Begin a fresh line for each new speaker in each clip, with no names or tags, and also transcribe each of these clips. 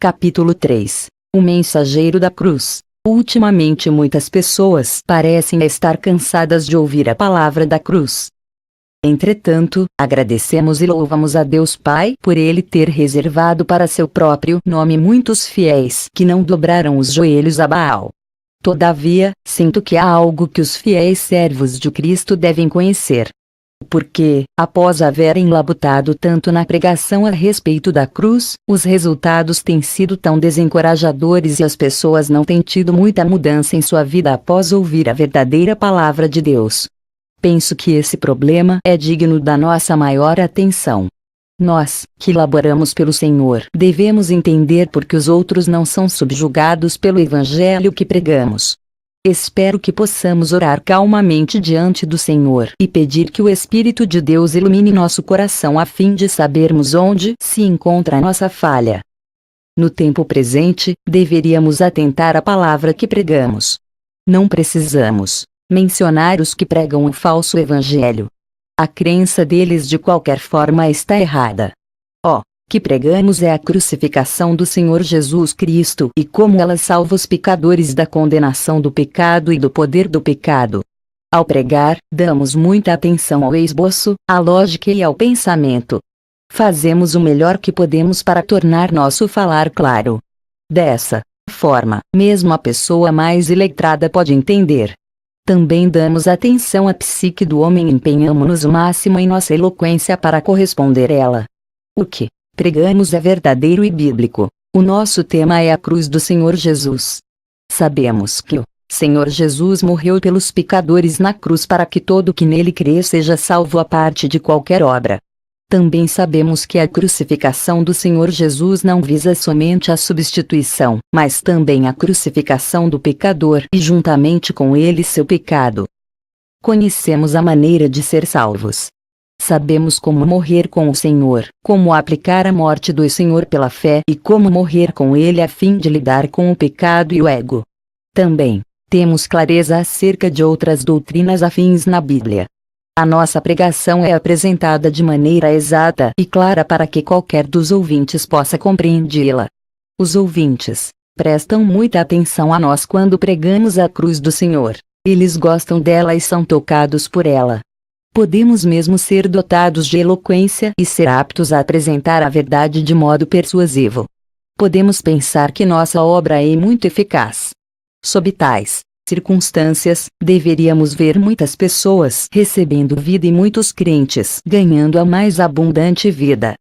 Capítulo 3. O mensageiro da cruz. Ultimamente muitas pessoas parecem estar cansadas de ouvir a palavra da cruz. Entretanto, agradecemos e louvamos a Deus Pai por Ele ter reservado para seu próprio nome muitos fiéis que não dobraram os joelhos a Baal. Todavia, sinto que há algo que os fiéis servos de Cristo devem conhecer. Porque, após haverem labutado tanto na pregação a respeito da cruz, os resultados têm sido tão desencorajadores e as pessoas não têm tido muita mudança em sua vida após ouvir a verdadeira palavra de Deus. Penso que esse problema é digno da nossa maior atenção. Nós, que laboramos pelo Senhor, devemos entender por que os outros não são subjugados pelo evangelho que pregamos. Espero que possamos orar calmamente diante do Senhor e pedir que o Espírito de Deus ilumine nosso coração a fim de sabermos onde se encontra a nossa falha. No tempo presente, deveríamos atentar à palavra que pregamos. Não precisamos mencionar os que pregam um falso evangelho. A crença deles de qualquer forma está errada. O que pregamos é a crucificação do Senhor Jesus Cristo e como ela salva os pecadores da condenação do pecado e do poder do pecado. Ao pregar, damos muita atenção ao esboço, à lógica e ao pensamento. Fazemos o melhor que podemos para tornar nosso falar claro. Dessa forma, mesmo a pessoa mais iletrada pode entender. Também damos atenção à psique do homem e empenhamo-nos o máximo em nossa eloquência para corresponder a ela. O que pregamos é verdadeiro e bíblico. O nosso tema é a cruz do Senhor Jesus. Sabemos que o Senhor Jesus morreu pelos pecadores na cruz para que todo que nele crê seja salvo a parte de qualquer obra. Também sabemos que a crucificação do Senhor Jesus não visa somente a substituição, mas também a crucificação do pecador e juntamente com ele seu pecado. Conhecemos a maneira de ser salvos. Sabemos como morrer com o Senhor, como aplicar a morte do Senhor pela fé e como morrer com Ele a fim de lidar com o pecado e o ego. Também temos clareza acerca de outras doutrinas afins na Bíblia. A nossa pregação é apresentada de maneira exata e clara para que qualquer dos ouvintes possa compreendê-la. Os ouvintes prestam muita atenção a nós quando pregamos a cruz do Senhor. Eles gostam dela e são tocados por ela. Podemos mesmo ser dotados de eloquência e ser aptos a apresentar a verdade de modo persuasivo. Podemos pensar que nossa obra é muito eficaz. Sob tais circunstâncias, deveríamos ver muitas pessoas recebendo vida e muitos crentes ganhando a mais abundante vida.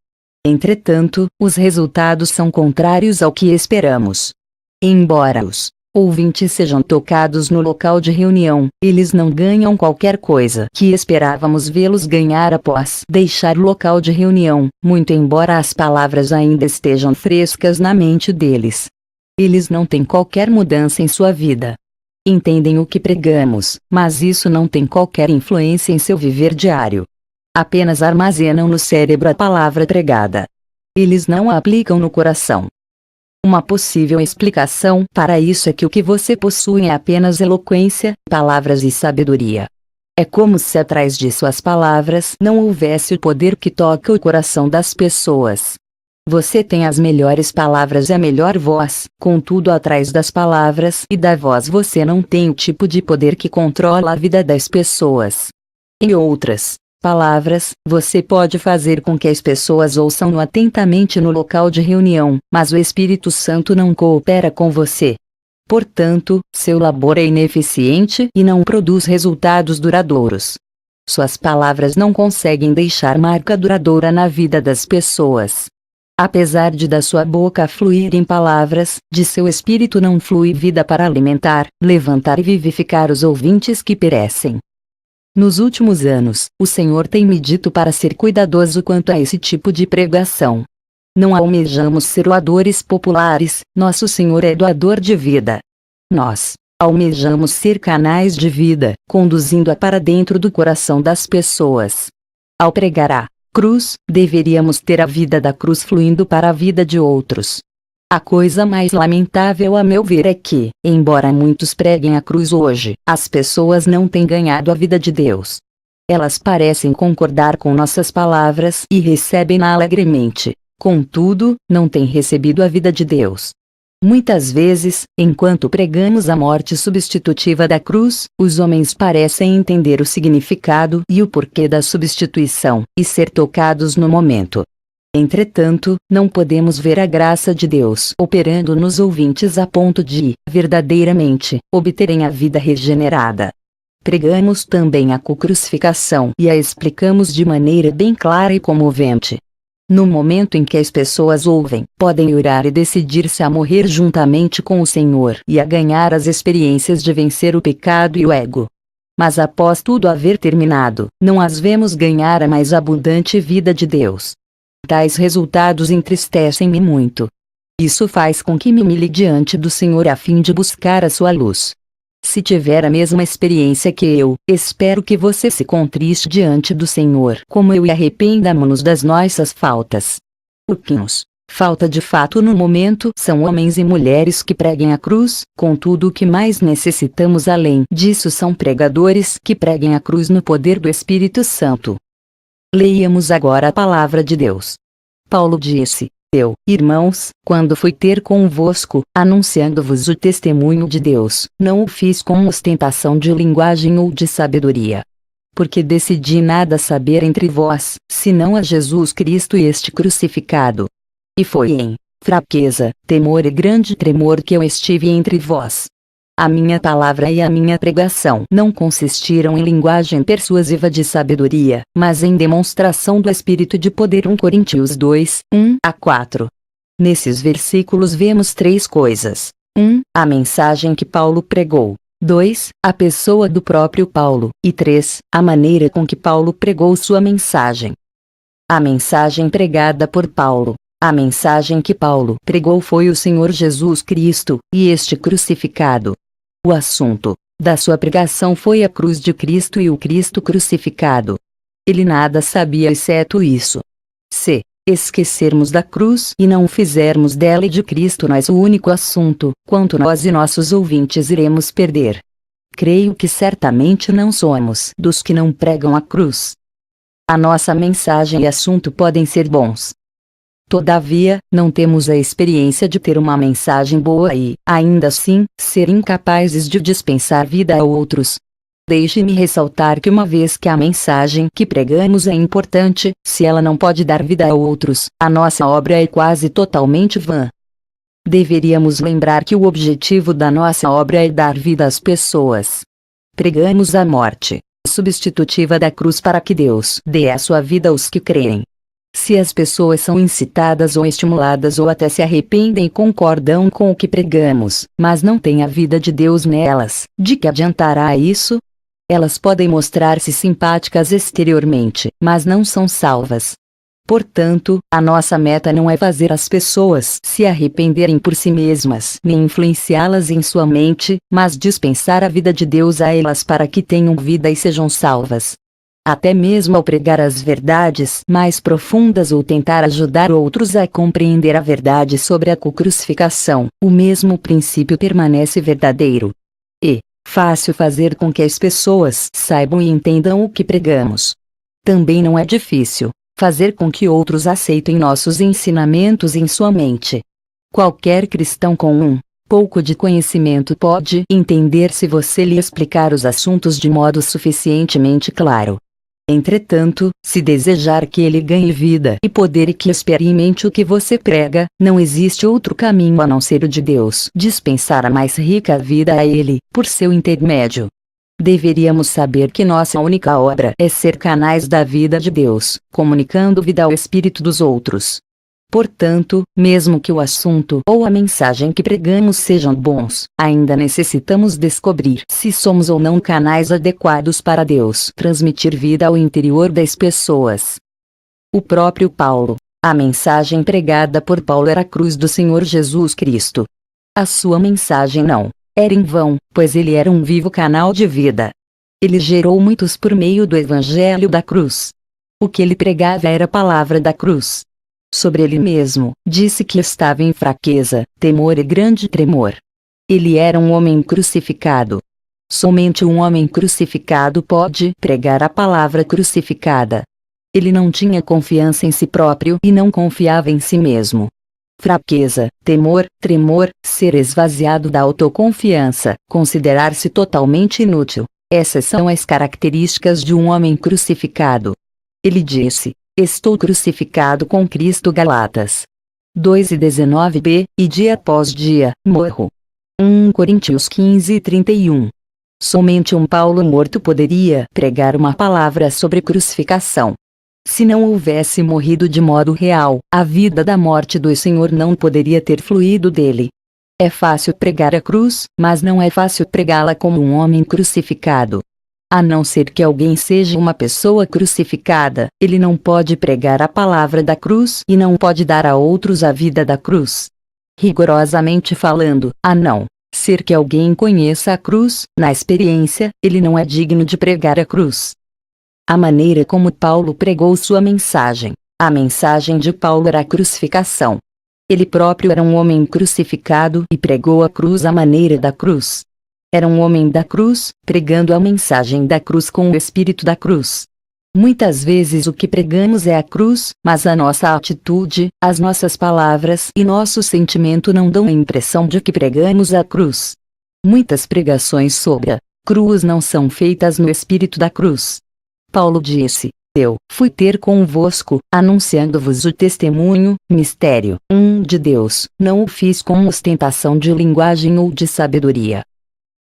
Entretanto, os resultados são contrários ao que esperamos. Embora os ouvintes sejam tocados no local de reunião, eles não ganham qualquer coisa que esperávamos vê-los ganhar após deixar o local de reunião, muito embora as palavras ainda estejam frescas na mente deles. Eles não têm qualquer mudança em sua vida. Entendem o que pregamos, mas isso não tem qualquer influência em seu viver diário. Apenas armazenam no cérebro a palavra pregada. Eles não a aplicam no coração. Uma possível explicação para isso é que o que você possui é apenas eloquência, palavras e sabedoria. É como se atrás de suas palavras não houvesse o poder que toca o coração das pessoas. Você tem as melhores palavras e a melhor voz, contudo atrás das palavras e da voz você não tem o tipo de poder que controla a vida das pessoas. Em outras palavras, você pode fazer com que as pessoas ouçam-no atentamente no local de reunião, mas o Espírito Santo não coopera com você. Portanto, seu labor é ineficiente e não produz resultados duradouros. Suas palavras não conseguem deixar marca duradoura na vida das pessoas. Apesar de da sua boca fluir em palavras, de seu espírito não flui vida para alimentar, levantar e vivificar os ouvintes que perecem. Nos últimos anos, o Senhor tem me dito para ser cuidadoso quanto a esse tipo de pregação. Não almejamos ser doadores populares, nosso Senhor é doador de vida. Nós almejamos ser canais de vida, conduzindo-a para dentro do coração das pessoas. Ao pregar a cruz, deveríamos ter a vida da cruz fluindo para a vida de outros. A coisa mais lamentável a meu ver é que, embora muitos preguem a cruz hoje, as pessoas não têm ganhado a vida de Deus. Elas parecem concordar com nossas palavras e recebem-na alegremente, Contudo, não têm recebido a vida de Deus. Muitas vezes, enquanto pregamos a morte substitutiva da cruz, os homens parecem entender o significado e o porquê da substituição, e ser tocados no momento. Entretanto, não podemos ver a graça de Deus operando nos ouvintes a ponto de, verdadeiramente, obterem a vida regenerada. Pregamos também a crucificação e a explicamos de maneira bem clara e comovente. No momento em que as pessoas ouvem, podem orar e decidir-se a morrer juntamente com o Senhor e a ganhar as experiências de vencer o pecado e o ego. Mas após tudo haver terminado, não as vemos ganhar a mais abundante vida de Deus. Tais resultados entristecem-me muito. Isso faz com que me humilhe diante do Senhor a fim de buscar a sua luz. Se tiver a mesma experiência que eu, espero que você se contriste diante do Senhor como eu e arrependamo-nos das nossas faltas. O que nos falta de fato no momento são homens e mulheres que preguem a cruz, contudo o que mais necessitamos além disso são pregadores que preguem a cruz no poder do Espírito Santo. Leiamos agora a palavra de Deus. Paulo disse: Eu, irmãos, quando fui ter convosco, anunciando-vos o testemunho de Deus, não o fiz com ostentação de linguagem ou de sabedoria. Porque decidi nada saber entre vós, senão a Jesus Cristo e este crucificado. E foi em fraqueza, temor e grande tremor que eu estive entre vós. A minha palavra e a minha pregação não consistiram em linguagem persuasiva de sabedoria, mas em demonstração do Espírito de poder. 1 Coríntios 2, 1-4. Nesses versículos vemos três coisas. 1. A mensagem que Paulo pregou. 2. A pessoa do próprio Paulo. E 3. A maneira com que Paulo pregou sua mensagem. A mensagem pregada por Paulo. A mensagem que Paulo pregou foi o Senhor Jesus Cristo, e este crucificado. O assunto da sua pregação foi a cruz de Cristo e o Cristo crucificado. Ele nada sabia exceto isso. Se esquecermos da cruz e não fizermos dela e de Cristo nós o único assunto, quanto nós e nossos ouvintes iremos perder. Creio que certamente não somos dos que não pregam a cruz. A nossa mensagem e assunto podem ser bons. Todavia, não temos a experiência de ter uma mensagem boa e, ainda assim, ser incapazes de dispensar vida a outros. Deixe-me ressaltar que uma vez que a mensagem que pregamos é importante, se ela não pode dar vida a outros, a nossa obra é quase totalmente vã. Deveríamos lembrar que o objetivo da nossa obra é dar vida às pessoas. Pregamos a morte substitutiva da cruz para que Deus dê a sua vida aos que creem. Se as pessoas são incitadas ou estimuladas ou até se arrependem e concordam com o que pregamos, mas não têm a vida de Deus nelas, de que adiantará isso? Elas podem mostrar-se simpáticas exteriormente, mas não são salvas. Portanto, a nossa meta não é fazer as pessoas se arrependerem por si mesmas, nem influenciá-las em sua mente, mas dispensar a vida de Deus a elas para que tenham vida e sejam salvas. Até mesmo ao pregar as verdades mais profundas ou tentar ajudar outros a compreender a verdade sobre a crucificação, o mesmo princípio permanece verdadeiro. É fácil fazer com que as pessoas saibam e entendam o que pregamos. Também não é difícil fazer com que outros aceitem nossos ensinamentos em sua mente. Qualquer cristão com um pouco de conhecimento pode entender se você lhe explicar os assuntos de modo suficientemente claro. Entretanto, se desejar que ele ganhe vida e poder e que experimente o que você prega, não existe outro caminho a não ser o de Deus dispensar a mais rica vida a ele, por seu intermédio. Deveríamos saber que nossa única obra é ser canais da vida de Deus, comunicando vida ao espírito dos outros. Portanto, mesmo que o assunto ou a mensagem que pregamos sejam bons, ainda necessitamos descobrir se somos ou não canais adequados para Deus transmitir vida ao interior das pessoas. O próprio Paulo. A mensagem pregada por Paulo era a cruz do Senhor Jesus Cristo. A sua mensagem não era em vão, pois ele era um vivo canal de vida. Ele gerou muitos por meio do evangelho da cruz. O que ele pregava era a palavra da cruz. Sobre ele mesmo, disse que estava em fraqueza, temor e grande tremor. Ele era um homem crucificado. Somente um homem crucificado pode pregar a palavra crucificada. Ele não tinha confiança em si próprio e não confiava em si mesmo. Fraqueza, temor, tremor, ser esvaziado da autoconfiança, considerar-se totalmente inútil. Essas são as características de um homem crucificado. Ele disse: estou crucificado com Cristo. Galatas 2:19b, e dia após dia, morro. 1 Coríntios 15:31. Somente um Paulo morto poderia pregar uma palavra sobre crucificação. Se não houvesse morrido de modo real, a vida da morte do Senhor não poderia ter fluído dele. É fácil pregar a cruz, mas não é fácil pregá-la como um homem crucificado. A não ser que alguém seja uma pessoa crucificada, ele não pode pregar a palavra da cruz e não pode dar a outros a vida da cruz. Rigorosamente falando, a não ser que alguém conheça a cruz, na experiência, ele não é digno de pregar a cruz. A maneira como Paulo pregou sua mensagem. A mensagem de Paulo era a crucificação. Ele próprio era um homem crucificado e pregou a cruz à maneira da cruz. Era um homem da cruz, pregando a mensagem da cruz com o espírito da cruz. Muitas vezes o que pregamos é a cruz, mas a nossa atitude, as nossas palavras e nosso sentimento não dão a impressão de que pregamos a cruz. Muitas pregações sobre a cruz não são feitas no espírito da cruz. Paulo disse: eu fui ter convosco, anunciando-vos o testemunho, mistério, de Deus, não o fiz com ostentação de linguagem ou de sabedoria.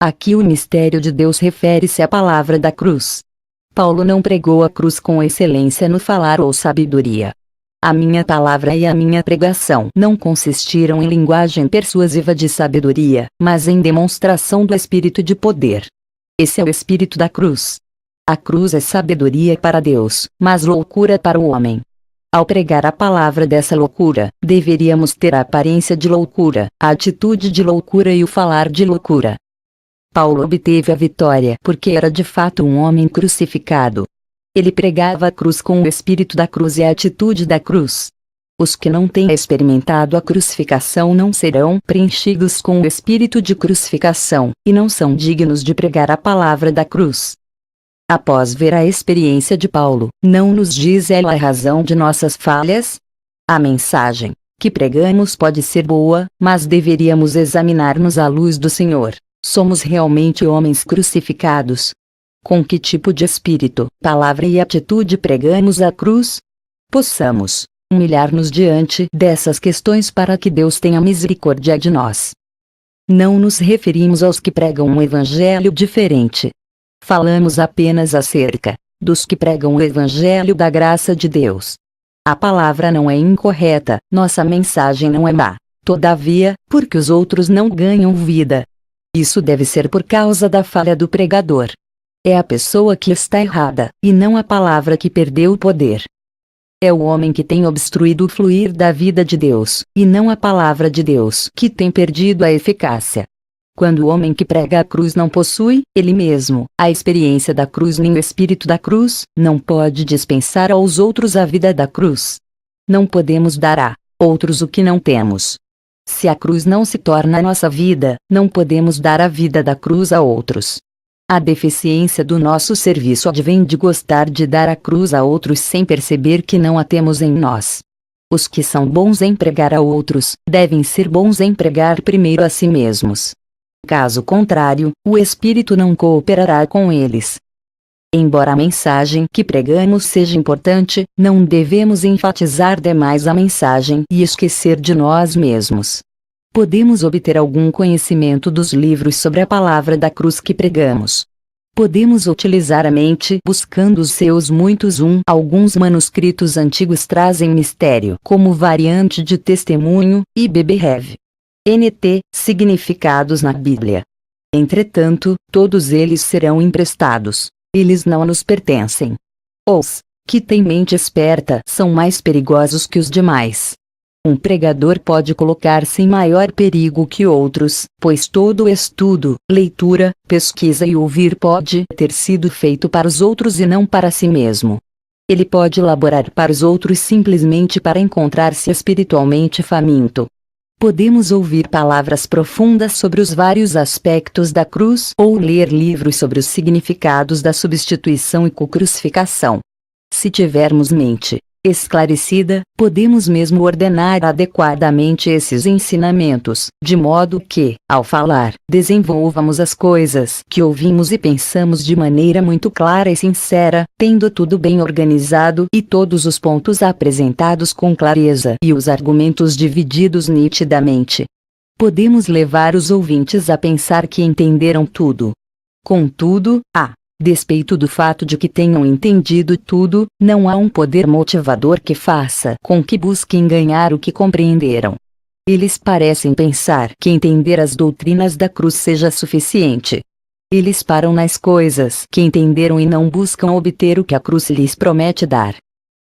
Aqui o mistério de Deus refere-se à palavra da cruz. Paulo não pregou a cruz com excelência no falar ou sabedoria. A minha palavra e a minha pregação não consistiram em linguagem persuasiva de sabedoria, mas em demonstração do espírito de poder. Esse é o espírito da cruz. A cruz é sabedoria para Deus, mas loucura para o homem. Ao pregar a palavra dessa loucura, deveríamos ter a aparência de loucura, a atitude de loucura e o falar de loucura. Paulo obteve a vitória porque era de fato um homem crucificado. Ele pregava a cruz com o espírito da cruz e a atitude da cruz. Os que não têm experimentado a crucificação não serão preenchidos com o espírito de crucificação, e não são dignos de pregar a palavra da cruz. Após ver a experiência de Paulo, não nos diz ela a razão de nossas falhas? A mensagem que pregamos pode ser boa, mas deveríamos examinar-nos à luz do Senhor. Somos realmente homens crucificados? Com que tipo de espírito, palavra e atitude pregamos a cruz? Possamos humilhar-nos diante dessas questões para que Deus tenha misericórdia de nós. Não nos referimos aos que pregam um evangelho diferente. Falamos apenas acerca dos que pregam o evangelho da graça de Deus. A palavra não é incorreta, nossa mensagem não é má. Todavia, porque os outros não ganham vida, isso deve ser por causa da falha do pregador. É a pessoa que está errada, e não a palavra que perdeu o poder. É o homem que tem obstruído o fluir da vida de Deus, e não a palavra de Deus que tem perdido a eficácia. Quando o homem que prega a cruz não possui, ele mesmo, a experiência da cruz nem o espírito da cruz, não pode dispensar aos outros a vida da cruz. Não podemos dar a outros o que não temos. Se a cruz não se torna a nossa vida, não podemos dar a vida da cruz a outros. A deficiência do nosso serviço advém de gostar de dar a cruz a outros sem perceber que não a temos em nós. Os que são bons em pregar a outros, devem ser bons em pregar primeiro a si mesmos. Caso contrário, o Espírito não cooperará com eles. Embora a mensagem que pregamos seja importante, não devemos enfatizar demais a mensagem e esquecer de nós mesmos. Podemos obter algum conhecimento dos livros sobre a palavra da cruz que pregamos. Podemos utilizar a mente buscando os seus muitos. Alguns manuscritos antigos trazem mistério como variante de testemunho, e BBREV. NT, significados na Bíblia. Entretanto, todos eles serão emprestados. Eles não nos pertencem. Os que têm mente esperta são mais perigosos que os demais. Um pregador pode colocar-se em maior perigo que outros, pois todo estudo, leitura, pesquisa e ouvir pode ter sido feito para os outros e não para si mesmo. Ele pode laborar para os outros simplesmente para encontrar-se espiritualmente faminto. Podemos ouvir palavras profundas sobre os vários aspectos da cruz ou ler livros sobre os significados da substituição e crucificação. Se tivermos mente esclarecida, podemos mesmo ordenar adequadamente esses ensinamentos, de modo que, ao falar, desenvolvamos as coisas que ouvimos e pensamos de maneira muito clara e sincera, tendo tudo bem organizado e todos os pontos apresentados com clareza e os argumentos divididos nitidamente. Podemos levar os ouvintes a pensar que entenderam tudo. Contudo, a despeito do fato de que tenham entendido tudo, não há um poder motivador que faça com que busquem ganhar o que compreenderam. Eles parecem pensar que entender as doutrinas da cruz seja suficiente. Eles param nas coisas que entenderam e não buscam obter o que a cruz lhes promete dar.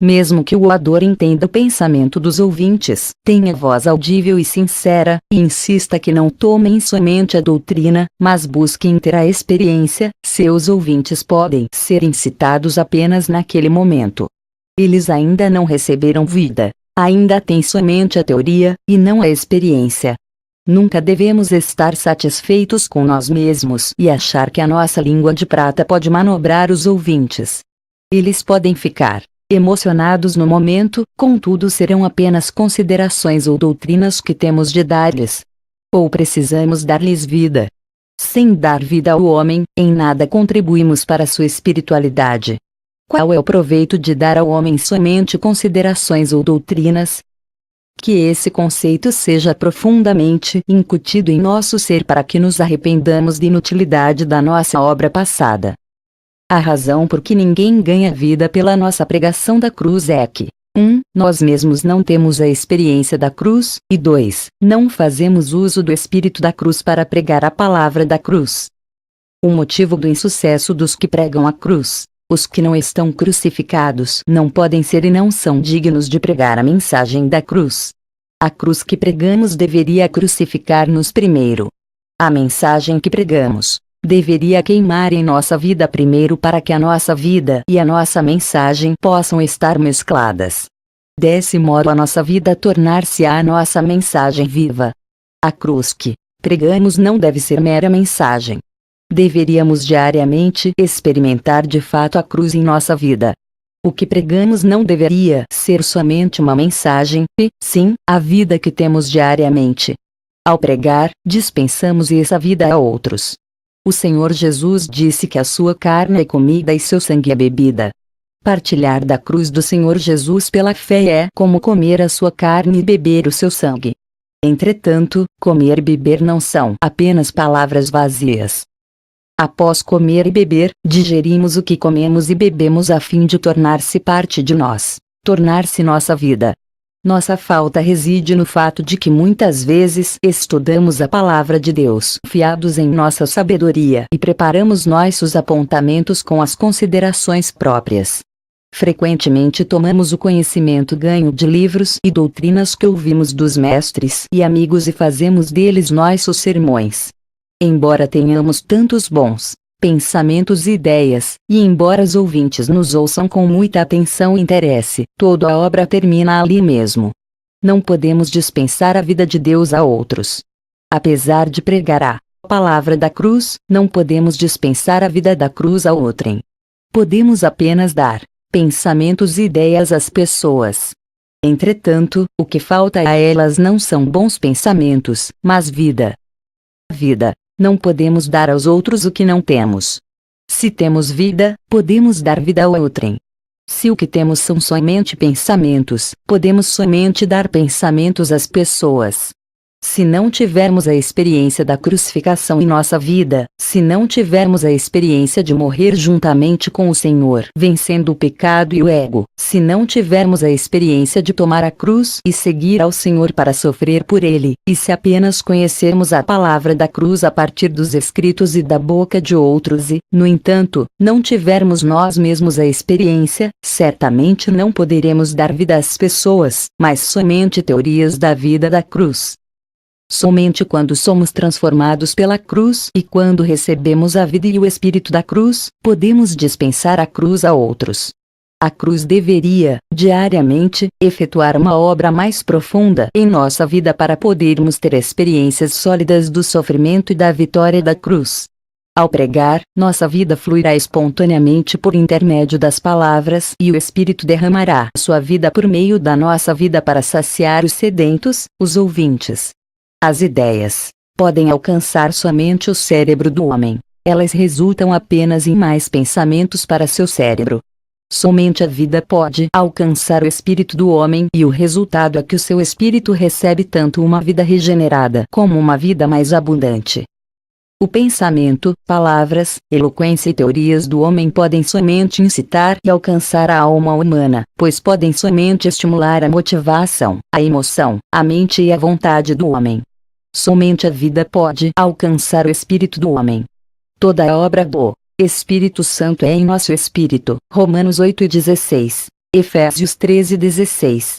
Mesmo que o orador entenda o pensamento dos ouvintes, tenha voz audível e sincera, e insista que não tomem somente a doutrina, mas busquem ter a experiência, seus ouvintes podem ser incitados apenas naquele momento. Eles ainda não receberam vida. Ainda têm somente a teoria, e não a experiência. Nunca devemos estar satisfeitos com nós mesmos e achar que a nossa língua de prata pode manobrar os ouvintes. Eles podem ficar emocionados no momento, contudo serão apenas considerações ou doutrinas que temos de dar-lhes. Ou precisamos dar-lhes vida. Sem dar vida ao homem, em nada contribuímos para sua espiritualidade. Qual é o proveito de dar ao homem somente considerações ou doutrinas? Que esse conceito seja profundamente incutido em nosso ser para que nos arrependamos da inutilidade da nossa obra passada. A razão por que ninguém ganha vida pela nossa pregação da cruz é que 1. Nós mesmos não temos a experiência da cruz, e 2. Não fazemos uso do espírito da cruz para pregar a palavra da cruz. O motivo do insucesso dos que pregam a cruz: os que não estão crucificados não podem ser e não são dignos de pregar a mensagem da cruz. A cruz que pregamos deveria crucificar-nos primeiro. A mensagem que pregamos deveria queimar em nossa vida primeiro para que a nossa vida e a nossa mensagem possam estar mescladas. Desse modo a nossa vida tornar-se-á a nossa mensagem viva. A cruz que pregamos não deve ser mera mensagem. Deveríamos diariamente experimentar de fato a cruz em nossa vida. O que pregamos não deveria ser somente uma mensagem, e, sim, a vida que temos diariamente. Ao pregar, dispensamos essa vida a outros. O Senhor Jesus disse que a sua carne é comida e seu sangue é bebida. Partilhar da cruz do Senhor Jesus pela fé é como comer a sua carne e beber o seu sangue. Entretanto, comer e beber não são apenas palavras vazias. Após comer e beber, digerimos o que comemos e bebemos a fim de tornar-se parte de nós, tornar-se nossa vida. Nossa falta reside no fato de que muitas vezes estudamos a palavra de Deus fiados em nossa sabedoria e preparamos nossos apontamentos com as considerações próprias. Frequentemente tomamos o conhecimento ganho de livros e doutrinas que ouvimos dos mestres e amigos e fazemos deles nossos sermões. Embora tenhamos tantos bons pensamentos e ideias, e embora os ouvintes nos ouçam com muita atenção e interesse, toda a obra termina ali mesmo. Não podemos dispensar a vida de Deus a outros. Apesar de pregar a palavra da cruz, não podemos dispensar a vida da cruz a outrem. Podemos apenas dar pensamentos e ideias às pessoas. Entretanto, o que falta a elas não são bons pensamentos, mas vida. Vida. Não podemos dar aos outros o que não temos. Se temos vida, podemos dar vida ao outrem. Se o que temos são somente pensamentos, podemos somente dar pensamentos às pessoas. Se não tivermos a experiência da crucificação em nossa vida, se não tivermos a experiência de morrer juntamente com o Senhor, vencendo o pecado e o ego, se não tivermos a experiência de tomar a cruz e seguir ao Senhor para sofrer por Ele, e se apenas conhecermos a palavra da cruz a partir dos escritos e da boca de outros e, no entanto, não tivermos nós mesmos a experiência, certamente não poderemos dar vida às pessoas, mas somente teorias da vida da cruz. Somente quando somos transformados pela cruz e quando recebemos a vida e o Espírito da cruz, podemos dispensar a cruz a outros. A cruz deveria, diariamente, efetuar uma obra mais profunda em nossa vida para podermos ter experiências sólidas do sofrimento e da vitória da cruz. Ao pregar, nossa vida fluirá espontaneamente por intermédio das palavras e o Espírito derramará sua vida por meio da nossa vida para saciar os sedentos, os ouvintes. As ideias podem alcançar somente o cérebro do homem. Elas resultam apenas em mais pensamentos para seu cérebro. Somente a vida pode alcançar o espírito do homem e o resultado é que o seu espírito recebe tanto uma vida regenerada como uma vida mais abundante. O pensamento, palavras, eloquência e teorias do homem podem somente incitar e alcançar a alma humana, pois podem somente estimular a motivação, a emoção, a mente e a vontade do homem. Somente a vida pode alcançar o espírito do homem. Toda a obra do Espírito Santo é em nosso espírito. Romanos 8:16, Efésios 13:16.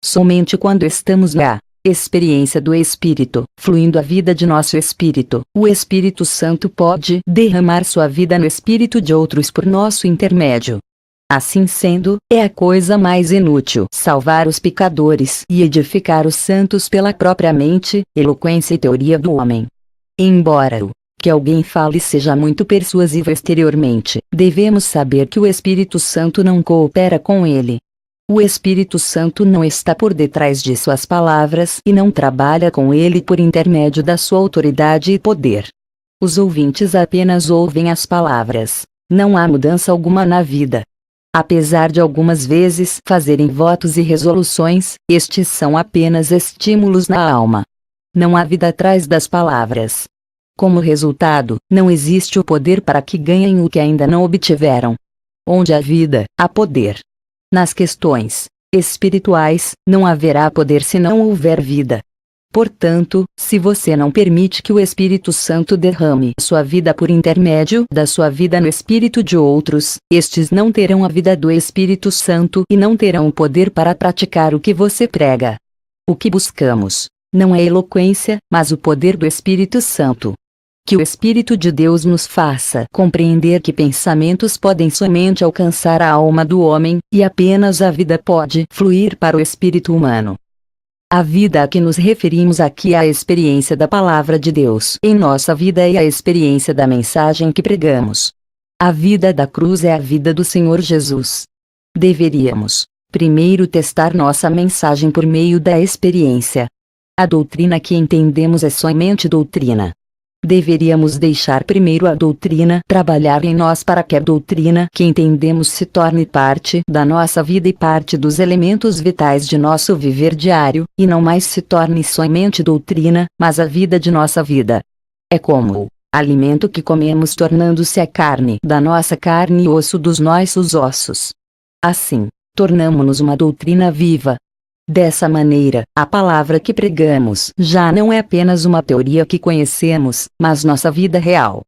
Somente quando estamos na experiência do Espírito, fluindo a vida de nosso espírito, o Espírito Santo pode derramar sua vida no espírito de outros por nosso intermédio. Assim sendo, é a coisa mais inútil salvar os pecadores e edificar os santos pela própria mente, eloquência e teoria do homem. Embora o que alguém fale seja muito persuasivo exteriormente, devemos saber que o Espírito Santo não coopera com ele. O Espírito Santo não está por detrás de suas palavras e não trabalha com ele por intermédio da sua autoridade e poder. Os ouvintes apenas ouvem as palavras. Não há mudança alguma na vida. Apesar de algumas vezes fazerem votos e resoluções, estes são apenas estímulos na alma. Não há vida atrás das palavras. Como resultado, não existe o poder para que ganhem o que ainda não obtiveram. Onde há vida, há poder. Nas questões espirituais, não haverá poder se não houver vida. Portanto, se você não permite que o Espírito Santo derrame sua vida por intermédio da sua vida no espírito de outros, estes não terão a vida do Espírito Santo e não terão o poder para praticar o que você prega. O que buscamos não é eloquência, mas o poder do Espírito Santo. Que o Espírito de Deus nos faça compreender que pensamentos podem somente alcançar a alma do homem, e apenas a vida pode fluir para o espírito humano. A vida a que nos referimos aqui é a experiência da Palavra de Deus em nossa vida e a experiência da mensagem que pregamos. A vida da cruz é a vida do Senhor Jesus. Deveríamos, primeiro, testar nossa mensagem por meio da experiência. A doutrina que entendemos é somente doutrina. Deveríamos deixar primeiro a doutrina trabalhar em nós para que a doutrina que entendemos se torne parte da nossa vida e parte dos elementos vitais de nosso viver diário, e não mais se torne somente doutrina, mas a vida de nossa vida. É como o alimento que comemos tornando-se a carne da nossa carne e osso dos nossos ossos. Assim, tornamo-nos uma doutrina viva. Dessa maneira, a palavra que pregamos já não é apenas uma teoria que conhecemos, mas nossa vida real.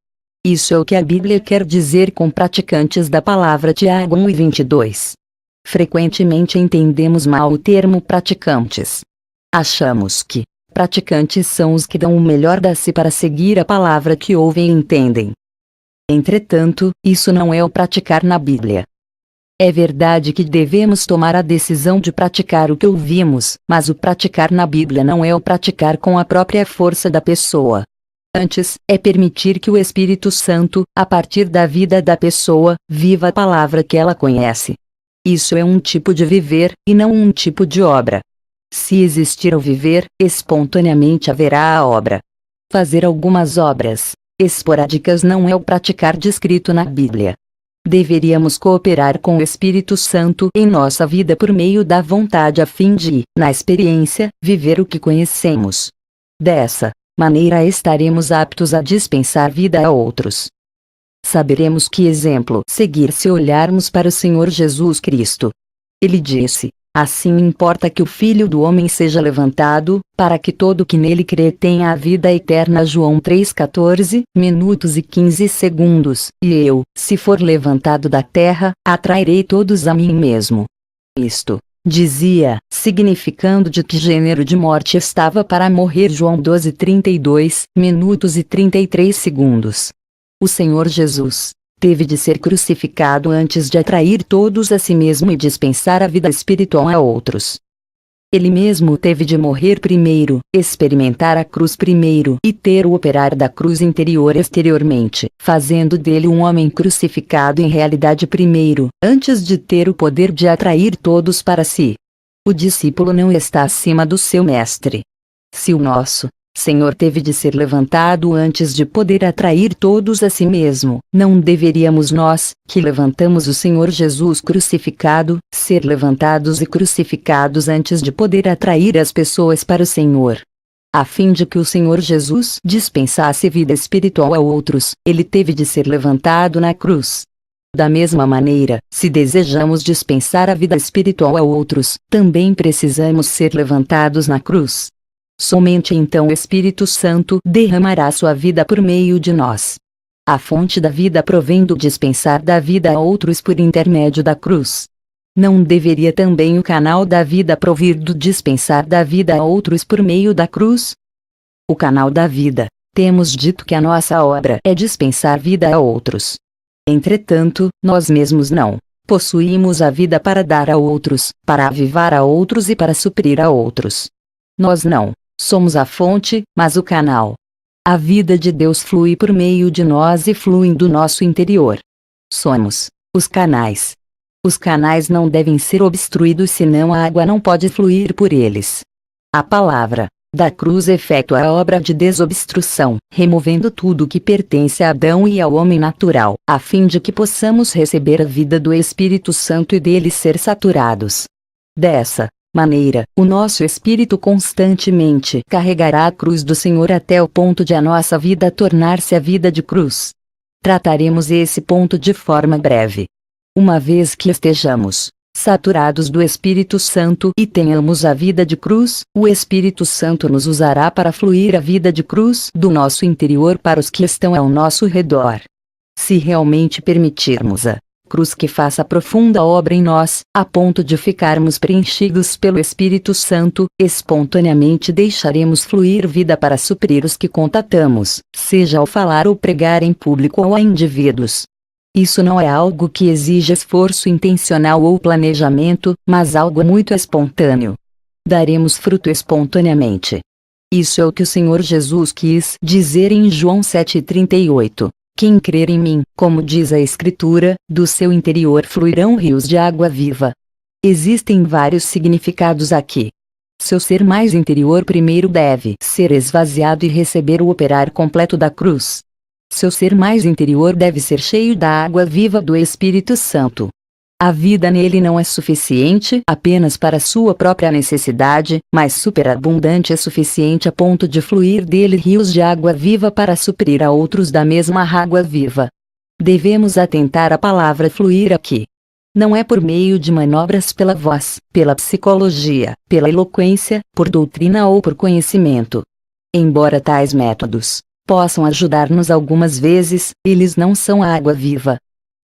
Isso é o que a Bíblia quer dizer com praticantes da palavra. Tiago 1:22. Frequentemente entendemos mal o termo praticantes. Achamos que praticantes são os que dão o melhor de si para seguir a palavra que ouvem e entendem. Entretanto, isso não é o praticar na Bíblia. É verdade que devemos tomar a decisão de praticar o que ouvimos, mas o praticar na Bíblia não é o praticar com a própria força da pessoa. Antes, é permitir que o Espírito Santo, a partir da vida da pessoa, viva a palavra que ela conhece. Isso é um tipo de viver, e não um tipo de obra. Se existir o viver, espontaneamente haverá a obra. Fazer algumas obras esporádicas não é o praticar descrito na Bíblia. Deveríamos cooperar com o Espírito Santo em nossa vida por meio da vontade a fim de, na experiência, viver o que conhecemos. Dessa maneira estaremos aptos a dispensar vida a outros. Saberemos que exemplo seguir se olharmos para o Senhor Jesus Cristo. Ele disse: assim importa que o Filho do Homem seja levantado, para que todo que nele crê tenha a vida eterna. João 3:14, minutos e 15 segundos. E eu, se for levantado da terra, atrairei todos a mim mesmo. Isto, dizia, significando de que gênero de morte estava para morrer. João 12:32, minutos e 33 segundos. O Senhor Jesus teve de ser crucificado antes de atrair todos a si mesmo e dispensar a vida espiritual a outros. Ele mesmo teve de morrer primeiro, experimentar a cruz primeiro e ter o operar da cruz interior exteriormente, fazendo dele um homem crucificado em realidade primeiro, antes de ter o poder de atrair todos para si. O discípulo não está acima do seu mestre. Se o nosso Senhor teve de ser levantado antes de poder atrair todos a si mesmo, não deveríamos nós, que levantamos o Senhor Jesus crucificado, ser levantados e crucificados antes de poder atrair as pessoas para o Senhor? A fim de que o Senhor Jesus dispensasse vida espiritual a outros, ele teve de ser levantado na cruz. Da mesma maneira, se desejamos dispensar a vida espiritual a outros, também precisamos ser levantados na cruz. Somente então o Espírito Santo derramará sua vida por meio de nós. A fonte da vida provém do dispensar da vida a outros por intermédio da cruz. Não deveria também o canal da vida provir do dispensar da vida a outros por meio da cruz? O canal da vida, temos dito que a nossa obra é dispensar vida a outros. Entretanto, nós mesmos não possuímos a vida para dar a outros, para avivar a outros e para suprir a outros. Nós não somos a fonte, mas o canal. A vida de Deus flui por meio de nós e flui do nosso interior. Somos os canais. Os canais não devem ser obstruídos, senão a água não pode fluir por eles. A palavra da cruz efetua a obra de desobstrução, removendo tudo que pertence a Adão e ao homem natural, a fim de que possamos receber a vida do Espírito Santo e dele ser saturados. Dessa maneira, o nosso espírito constantemente carregará a cruz do Senhor até o ponto de a nossa vida tornar-se a vida de cruz. Trataremos esse ponto de forma breve. Uma vez que estejamos saturados do Espírito Santo e tenhamos a vida de cruz, o Espírito Santo nos usará para fluir a vida de cruz do nosso interior para os que estão ao nosso redor. Se realmente permitirmos a cruz que faça profunda obra em nós, a ponto de ficarmos preenchidos pelo Espírito Santo, espontaneamente deixaremos fluir vida para suprir os que contatamos, seja ao falar ou pregar em público ou a indivíduos. Isso não é algo que exige esforço intencional ou planejamento, mas algo muito espontâneo. Daremos fruto espontaneamente. Isso é o que o Senhor Jesus quis dizer em João 7,38. Quem crer em mim, como diz a Escritura, do seu interior fluirão rios de água viva. Existem vários significados aqui. Seu ser mais interior primeiro deve ser esvaziado e receber o operar completo da cruz. Seu ser mais interior deve ser cheio da água viva do Espírito Santo. A vida nele não é suficiente apenas para sua própria necessidade, mas superabundante e suficiente a ponto de fluir dele rios de água viva para suprir a outros da mesma água viva. Devemos atentar à palavra fluir aqui. Não é por meio de manobras pela voz, pela psicologia, pela eloquência, por doutrina ou por conhecimento. Embora tais métodos possam ajudar-nos algumas vezes, eles não são a água viva.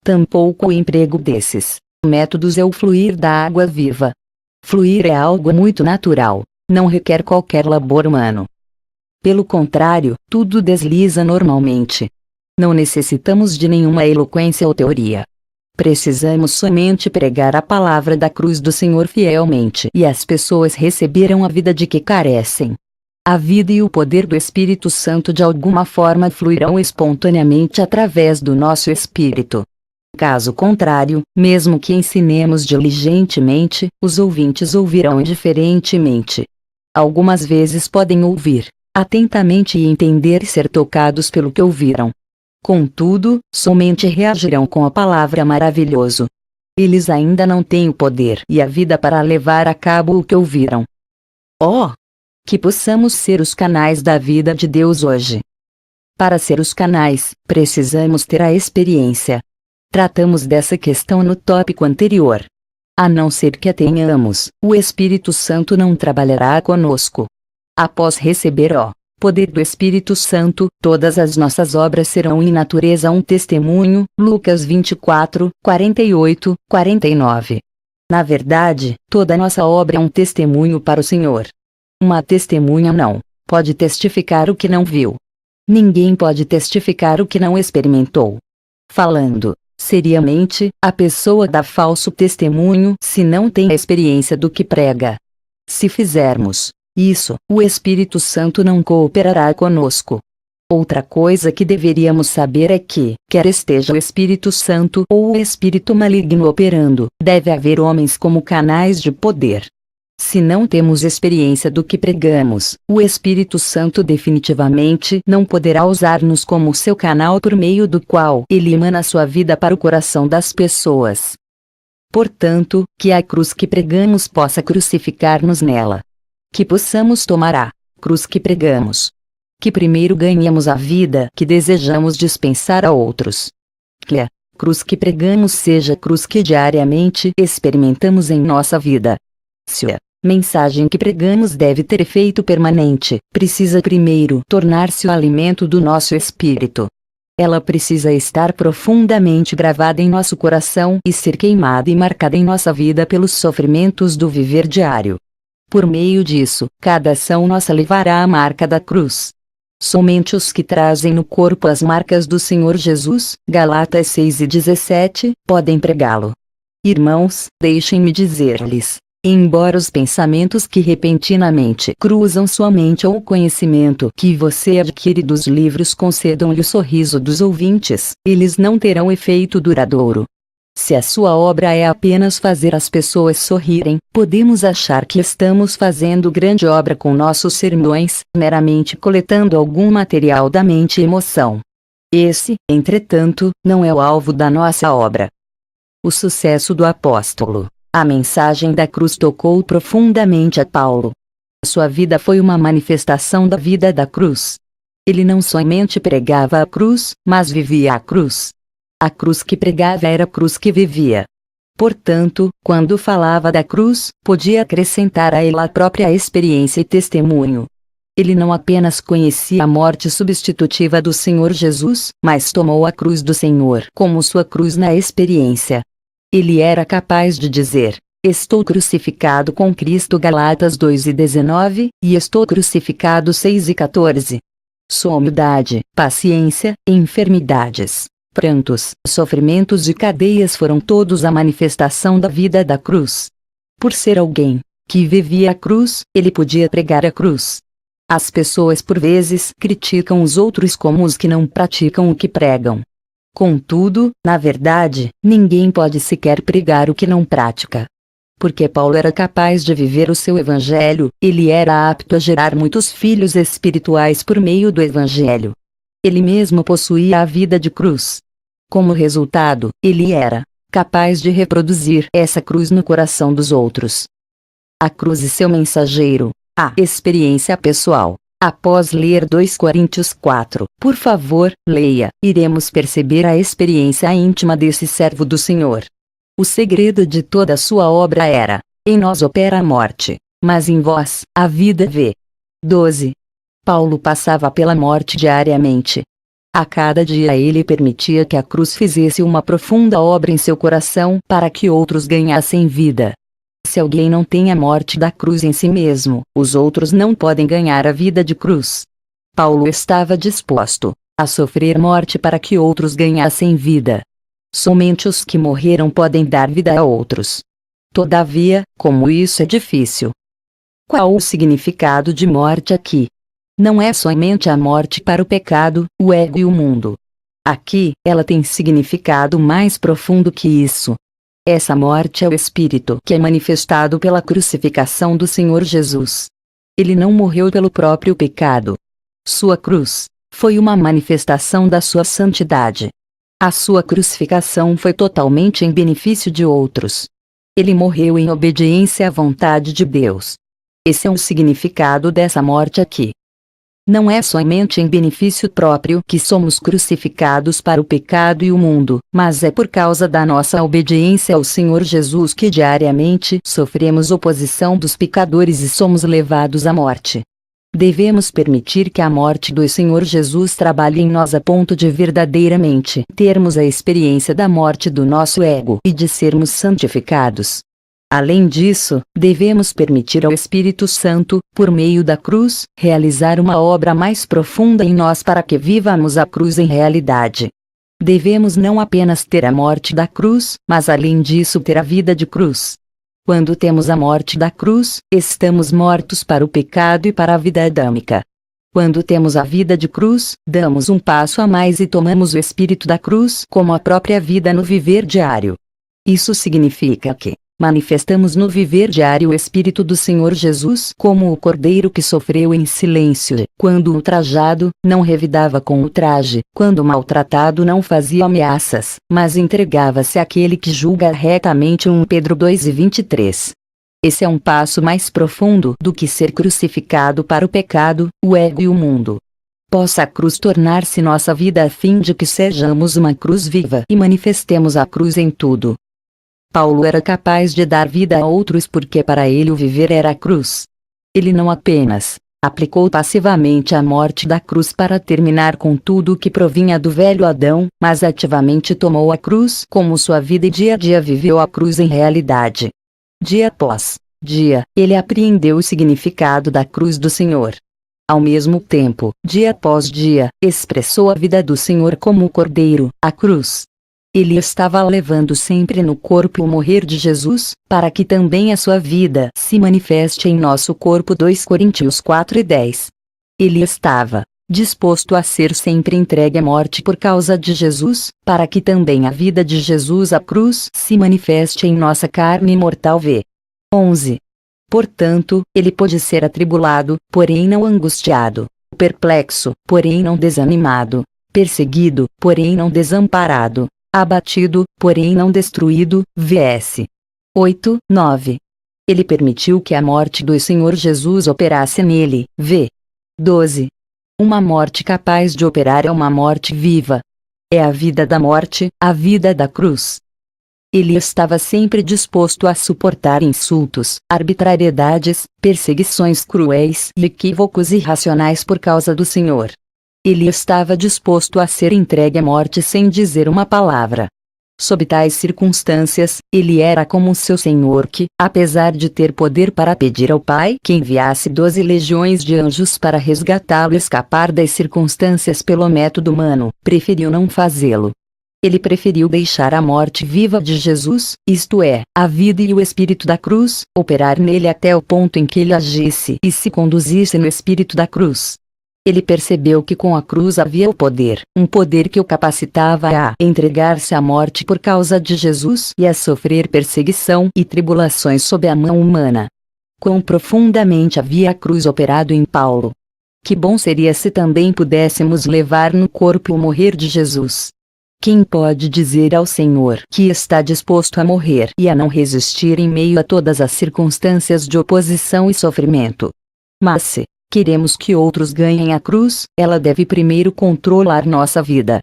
Tampouco o emprego desses métodos é o fluir da água viva. Fluir é algo muito natural, não requer qualquer labor humano. Pelo contrário, tudo desliza normalmente. Não necessitamos de nenhuma eloquência ou teoria. Precisamos somente pregar a palavra da cruz do Senhor fielmente e as pessoas receberão a vida de que carecem. A vida e o poder do Espírito Santo de alguma forma fluirão espontaneamente através do nosso espírito. Caso contrário, mesmo que ensinemos diligentemente, os ouvintes ouvirão indiferentemente. Algumas vezes podem ouvir atentamente e entender e ser tocados pelo que ouviram. Contudo, somente reagirão com a palavra maravilhoso. Eles ainda não têm o poder e a vida para levar a cabo o que ouviram. Oh! Que possamos ser os canais da vida de Deus hoje. Para ser os canais, precisamos ter a experiência. Tratamos dessa questão no tópico anterior. A não ser que a tenhamos, o Espírito Santo não trabalhará conosco. Após receber o poder do Espírito Santo, todas as nossas obras serão em natureza um testemunho. Lucas 24, 48, 49. Na verdade, toda nossa obra é um testemunho para o Senhor. Uma testemunha não pode testificar o que não viu. Ninguém pode testificar o que não experimentou. Falando seriamente, a pessoa dá falso testemunho se não tem a experiência do que prega. Se fizermos isso, o Espírito Santo não cooperará conosco. Outra coisa que deveríamos saber é que, quer esteja o Espírito Santo ou o espírito maligno operando, deve haver homens como canais de poder. Se não temos experiência do que pregamos, o Espírito Santo definitivamente não poderá usar-nos como seu canal por meio do qual ele emana sua vida para o coração das pessoas. Portanto, que a cruz que pregamos possa crucificar-nos nela. Que possamos tomar a cruz que pregamos. Que primeiro ganhemos a vida que desejamos dispensar a outros. Que a cruz que pregamos seja a cruz que diariamente experimentamos em nossa vida. Se a mensagem que pregamos deve ter efeito permanente, precisa primeiro tornar-se o alimento do nosso espírito. Ela precisa estar profundamente gravada em nosso coração e ser queimada e marcada em nossa vida pelos sofrimentos do viver diário. Por meio disso, cada ação nossa levará a marca da cruz. Somente os que trazem no corpo as marcas do Senhor Jesus, Galatas 6:17, podem pregá-lo. Irmãos, deixem-me dizer-lhes, embora os pensamentos que repentinamente cruzam sua mente ou o conhecimento que você adquire dos livros concedam-lhe o sorriso dos ouvintes, eles não terão efeito duradouro. Se a sua obra é apenas fazer as pessoas sorrirem, podemos achar que estamos fazendo grande obra com nossos sermões, meramente coletando algum material da mente e emoção. Esse, entretanto, não é o alvo da nossa obra. O sucesso do apóstolo. A mensagem da cruz tocou profundamente a Paulo. Sua vida foi uma manifestação da vida da cruz. Ele não somente pregava a cruz, mas vivia a cruz. A cruz que pregava era a cruz que vivia. Portanto, quando falava da cruz, podia acrescentar a ela a própria experiência e testemunho. Ele não apenas conhecia a morte substitutiva do Senhor Jesus, mas tomou a cruz do Senhor como sua cruz na experiência. Ele era capaz de dizer: estou crucificado com Cristo, Galatas 2:19, e estou crucificado 6:14. Sua humildade, paciência, enfermidades, prantos, sofrimentos e cadeias foram todos a manifestação da vida da cruz. Por ser alguém que vivia a cruz, ele podia pregar a cruz. As pessoas por vezes criticam os outros como os que não praticam o que pregam. Contudo, na verdade, ninguém pode sequer pregar o que não pratica. Porque Paulo era capaz de viver o seu evangelho, ele era apto a gerar muitos filhos espirituais por meio do evangelho. Ele mesmo possuía a vida de cruz. Como resultado, ele era capaz de reproduzir essa cruz no coração dos outros. A cruz e seu mensageiro. A experiência pessoal. Após ler 2 Coríntios 4, por favor, leia, iremos perceber a experiência íntima desse servo do Senhor. O segredo de toda a sua obra era: em nós opera a morte, mas em vós, a vida vê. 12. Paulo passava pela morte diariamente. A cada dia ele permitia que a cruz fizesse uma profunda obra em seu coração para que outros ganhassem vida. Se alguém não tem a morte da cruz em si mesmo, os outros não podem ganhar a vida de cruz. Paulo estava disposto a sofrer morte para que outros ganhassem vida. Somente os que morreram podem dar vida a outros. Todavia, como isso é difícil. Qual o significado de morte aqui? Não é somente a morte para o pecado, o ego e o mundo. Aqui, ela tem significado mais profundo que isso. Essa morte é o Espírito que é manifestado pela crucificação do Senhor Jesus. Ele não morreu pelo próprio pecado. Sua cruz foi uma manifestação da sua santidade. A sua crucificação foi totalmente em benefício de outros. Ele morreu em obediência à vontade de Deus. Esse é o significado dessa morte aqui. Não é somente em benefício próprio que somos crucificados para o pecado e o mundo, mas é por causa da nossa obediência ao Senhor Jesus que diariamente sofremos oposição dos pecadores e somos levados à morte. Devemos permitir que a morte do Senhor Jesus trabalhe em nós a ponto de verdadeiramente termos a experiência da morte do nosso ego e de sermos santificados. Além disso, devemos permitir ao Espírito Santo, por meio da cruz, realizar uma obra mais profunda em nós para que vivamos a cruz em realidade. Devemos não apenas ter a morte da cruz, mas além disso ter a vida de cruz. Quando temos a morte da cruz, estamos mortos para o pecado e para a vida adâmica. Quando temos a vida de cruz, damos um passo a mais e tomamos o espírito da cruz como a própria vida no viver diário. Isso significa que manifestamos no viver diário o Espírito do Senhor Jesus como o cordeiro que sofreu em silêncio, quando ultrajado, não revidava com ultraje, quando maltratado não fazia ameaças, mas entregava-se àquele que julga retamente. 1 Pedro 2:23. Esse é um passo mais profundo do que ser crucificado para o pecado, o ego e o mundo. Possa a cruz tornar-se nossa vida a fim de que sejamos uma cruz viva e manifestemos a cruz em tudo. Paulo era capaz de dar vida a outros porque para ele o viver era a cruz. Ele não apenas aplicou passivamente a morte da cruz para terminar com tudo o que provinha do velho Adão, mas ativamente tomou a cruz como sua vida e dia a dia viveu a cruz em realidade. Dia após dia, ele apreendeu o significado da cruz do Senhor. Ao mesmo tempo, dia após dia, expressou a vida do Senhor como o cordeiro, a cruz. Ele estava levando sempre no corpo o morrer de Jesus, para que também a sua vida se manifeste em nosso corpo. 2 Coríntios 4:10. Ele estava disposto a ser sempre entregue à morte por causa de Jesus, para que também a vida de Jesus, a cruz, se manifeste em nossa carne mortal. V. 11. Portanto, ele pôde ser atribulado, porém não angustiado, perplexo, porém não desanimado, perseguido, porém não desamparado, abatido, porém não destruído. Vs. 8, 9. Ele permitiu que a morte do Senhor Jesus operasse nele. V. 12. Uma morte capaz de operar é uma morte viva. É a vida da morte, a vida da cruz. Ele estava sempre disposto a suportar insultos, arbitrariedades, perseguições cruéis e equívocos irracionais por causa do Senhor. Ele estava disposto a ser entregue à morte sem dizer uma palavra. Sob tais circunstâncias, ele era como seu Senhor que, apesar de ter poder para pedir ao Pai que enviasse 12 legiões de anjos para resgatá-lo e escapar das circunstâncias pelo método humano, preferiu não fazê-lo. Ele preferiu deixar a morte viva de Jesus, isto é, a vida e o espírito da cruz, operar nele até o ponto em que ele agisse e se conduzisse no espírito da cruz. Ele percebeu que com a cruz havia o poder, um poder que o capacitava a entregar-se à morte por causa de Jesus e a sofrer perseguição e tribulações sob a mão humana. Quão profundamente havia a cruz operado em Paulo! Que bom seria se também pudéssemos levar no corpo o morrer de Jesus! Quem pode dizer ao Senhor que está disposto a morrer e a não resistir em meio a todas as circunstâncias de oposição e sofrimento? Mas se queremos que outros ganhem a cruz, ela deve primeiro controlar nossa vida.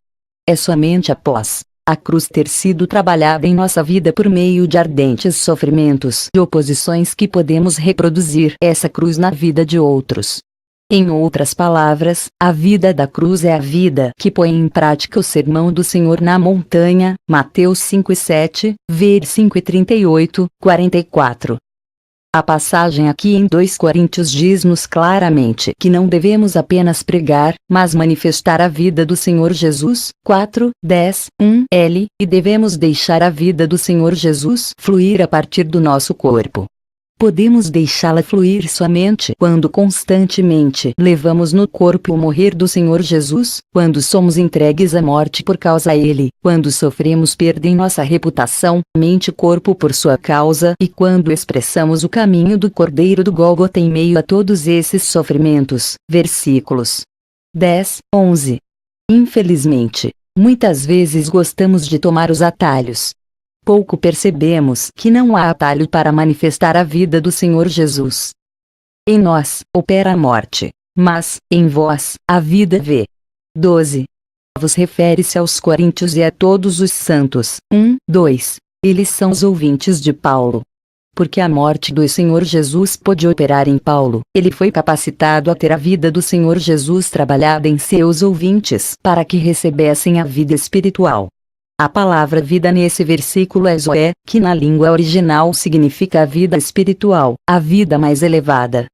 É somente após a cruz ter sido trabalhada em nossa vida por meio de ardentes sofrimentos e oposições que podemos reproduzir essa cruz na vida de outros. Em outras palavras, a vida da cruz é a vida que põe em prática o sermão do Senhor na montanha, Mateus 5:7, ver 5:38, 44. A passagem aqui em 2 Coríntios diz-nos claramente que não devemos apenas pregar, mas manifestar a vida do Senhor Jesus, 4:10, 1l, e devemos deixar a vida do Senhor Jesus fluir a partir do nosso corpo. Podemos deixá-la fluir somente quando constantemente levamos no corpo o morrer do Senhor Jesus, quando somos entregues à morte por causa dele, quando sofremos perda em nossa reputação, mente e corpo por sua causa e quando expressamos o caminho do Cordeiro do Gólgota em meio a todos esses sofrimentos. Versículos 10, 11. Infelizmente, muitas vezes gostamos de tomar os atalhos. Pouco percebemos que não há atalho para manifestar a vida do Senhor Jesus. Em nós, opera a morte, mas, em vós, a vida. V. 12. Vos refere-se aos coríntios e a todos os santos. 2. Eles são os ouvintes de Paulo. Porque a morte do Senhor Jesus pôde operar em Paulo, ele foi capacitado a ter a vida do Senhor Jesus trabalhada em seus ouvintes para que recebessem a vida espiritual. A palavra vida nesse versículo é Zoé, que na língua original significa a vida espiritual, a vida mais elevada.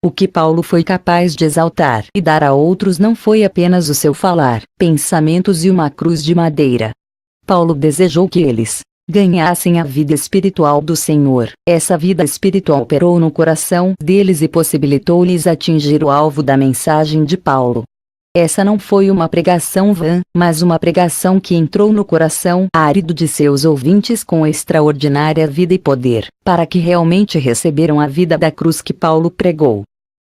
O que Paulo foi capaz de exaltar e dar a outros não foi apenas o seu falar, pensamentos e uma cruz de madeira. Paulo desejou que eles ganhassem a vida espiritual do Senhor. Essa vida espiritual operou no coração deles e possibilitou-lhes atingir o alvo da mensagem de Paulo. Essa não foi uma pregação vã, mas uma pregação que entrou no coração árido de seus ouvintes com extraordinária vida e poder, para que realmente receberam a vida da cruz que Paulo pregou.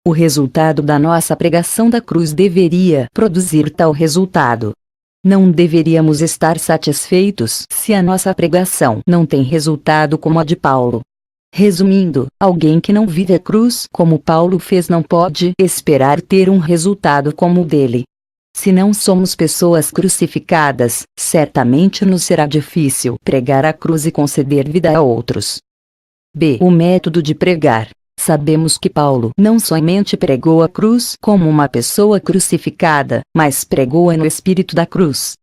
O resultado da nossa pregação da cruz deveria produzir tal resultado. Não deveríamos estar satisfeitos se a nossa pregação não tem resultado como a de Paulo. Resumindo, alguém que não vive a cruz como Paulo fez não pode esperar ter um resultado como o dele. Se não somos pessoas crucificadas, certamente nos será difícil pregar a cruz e conceder vida a outros. B. O método de pregar. Sabemos que Paulo não somente pregou a cruz como uma pessoa crucificada, mas pregou-a no espírito da cruz.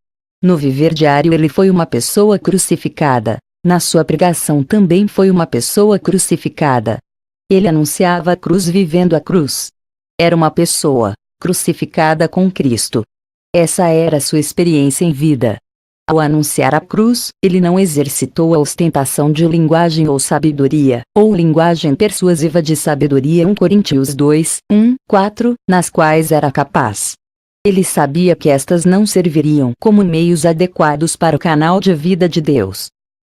No viver diário ele foi uma pessoa crucificada. Na sua pregação também foi uma pessoa crucificada. Ele anunciava a cruz vivendo a cruz. Era uma pessoa crucificada com Cristo. Essa era sua experiência em vida. Ao anunciar a cruz, ele não exercitou a ostentação de linguagem ou sabedoria, ou linguagem persuasiva de sabedoria 1 Coríntios 2, 1, 4, nas quais era capaz. Ele sabia que estas não serviriam como meios adequados para o canal de vida de Deus.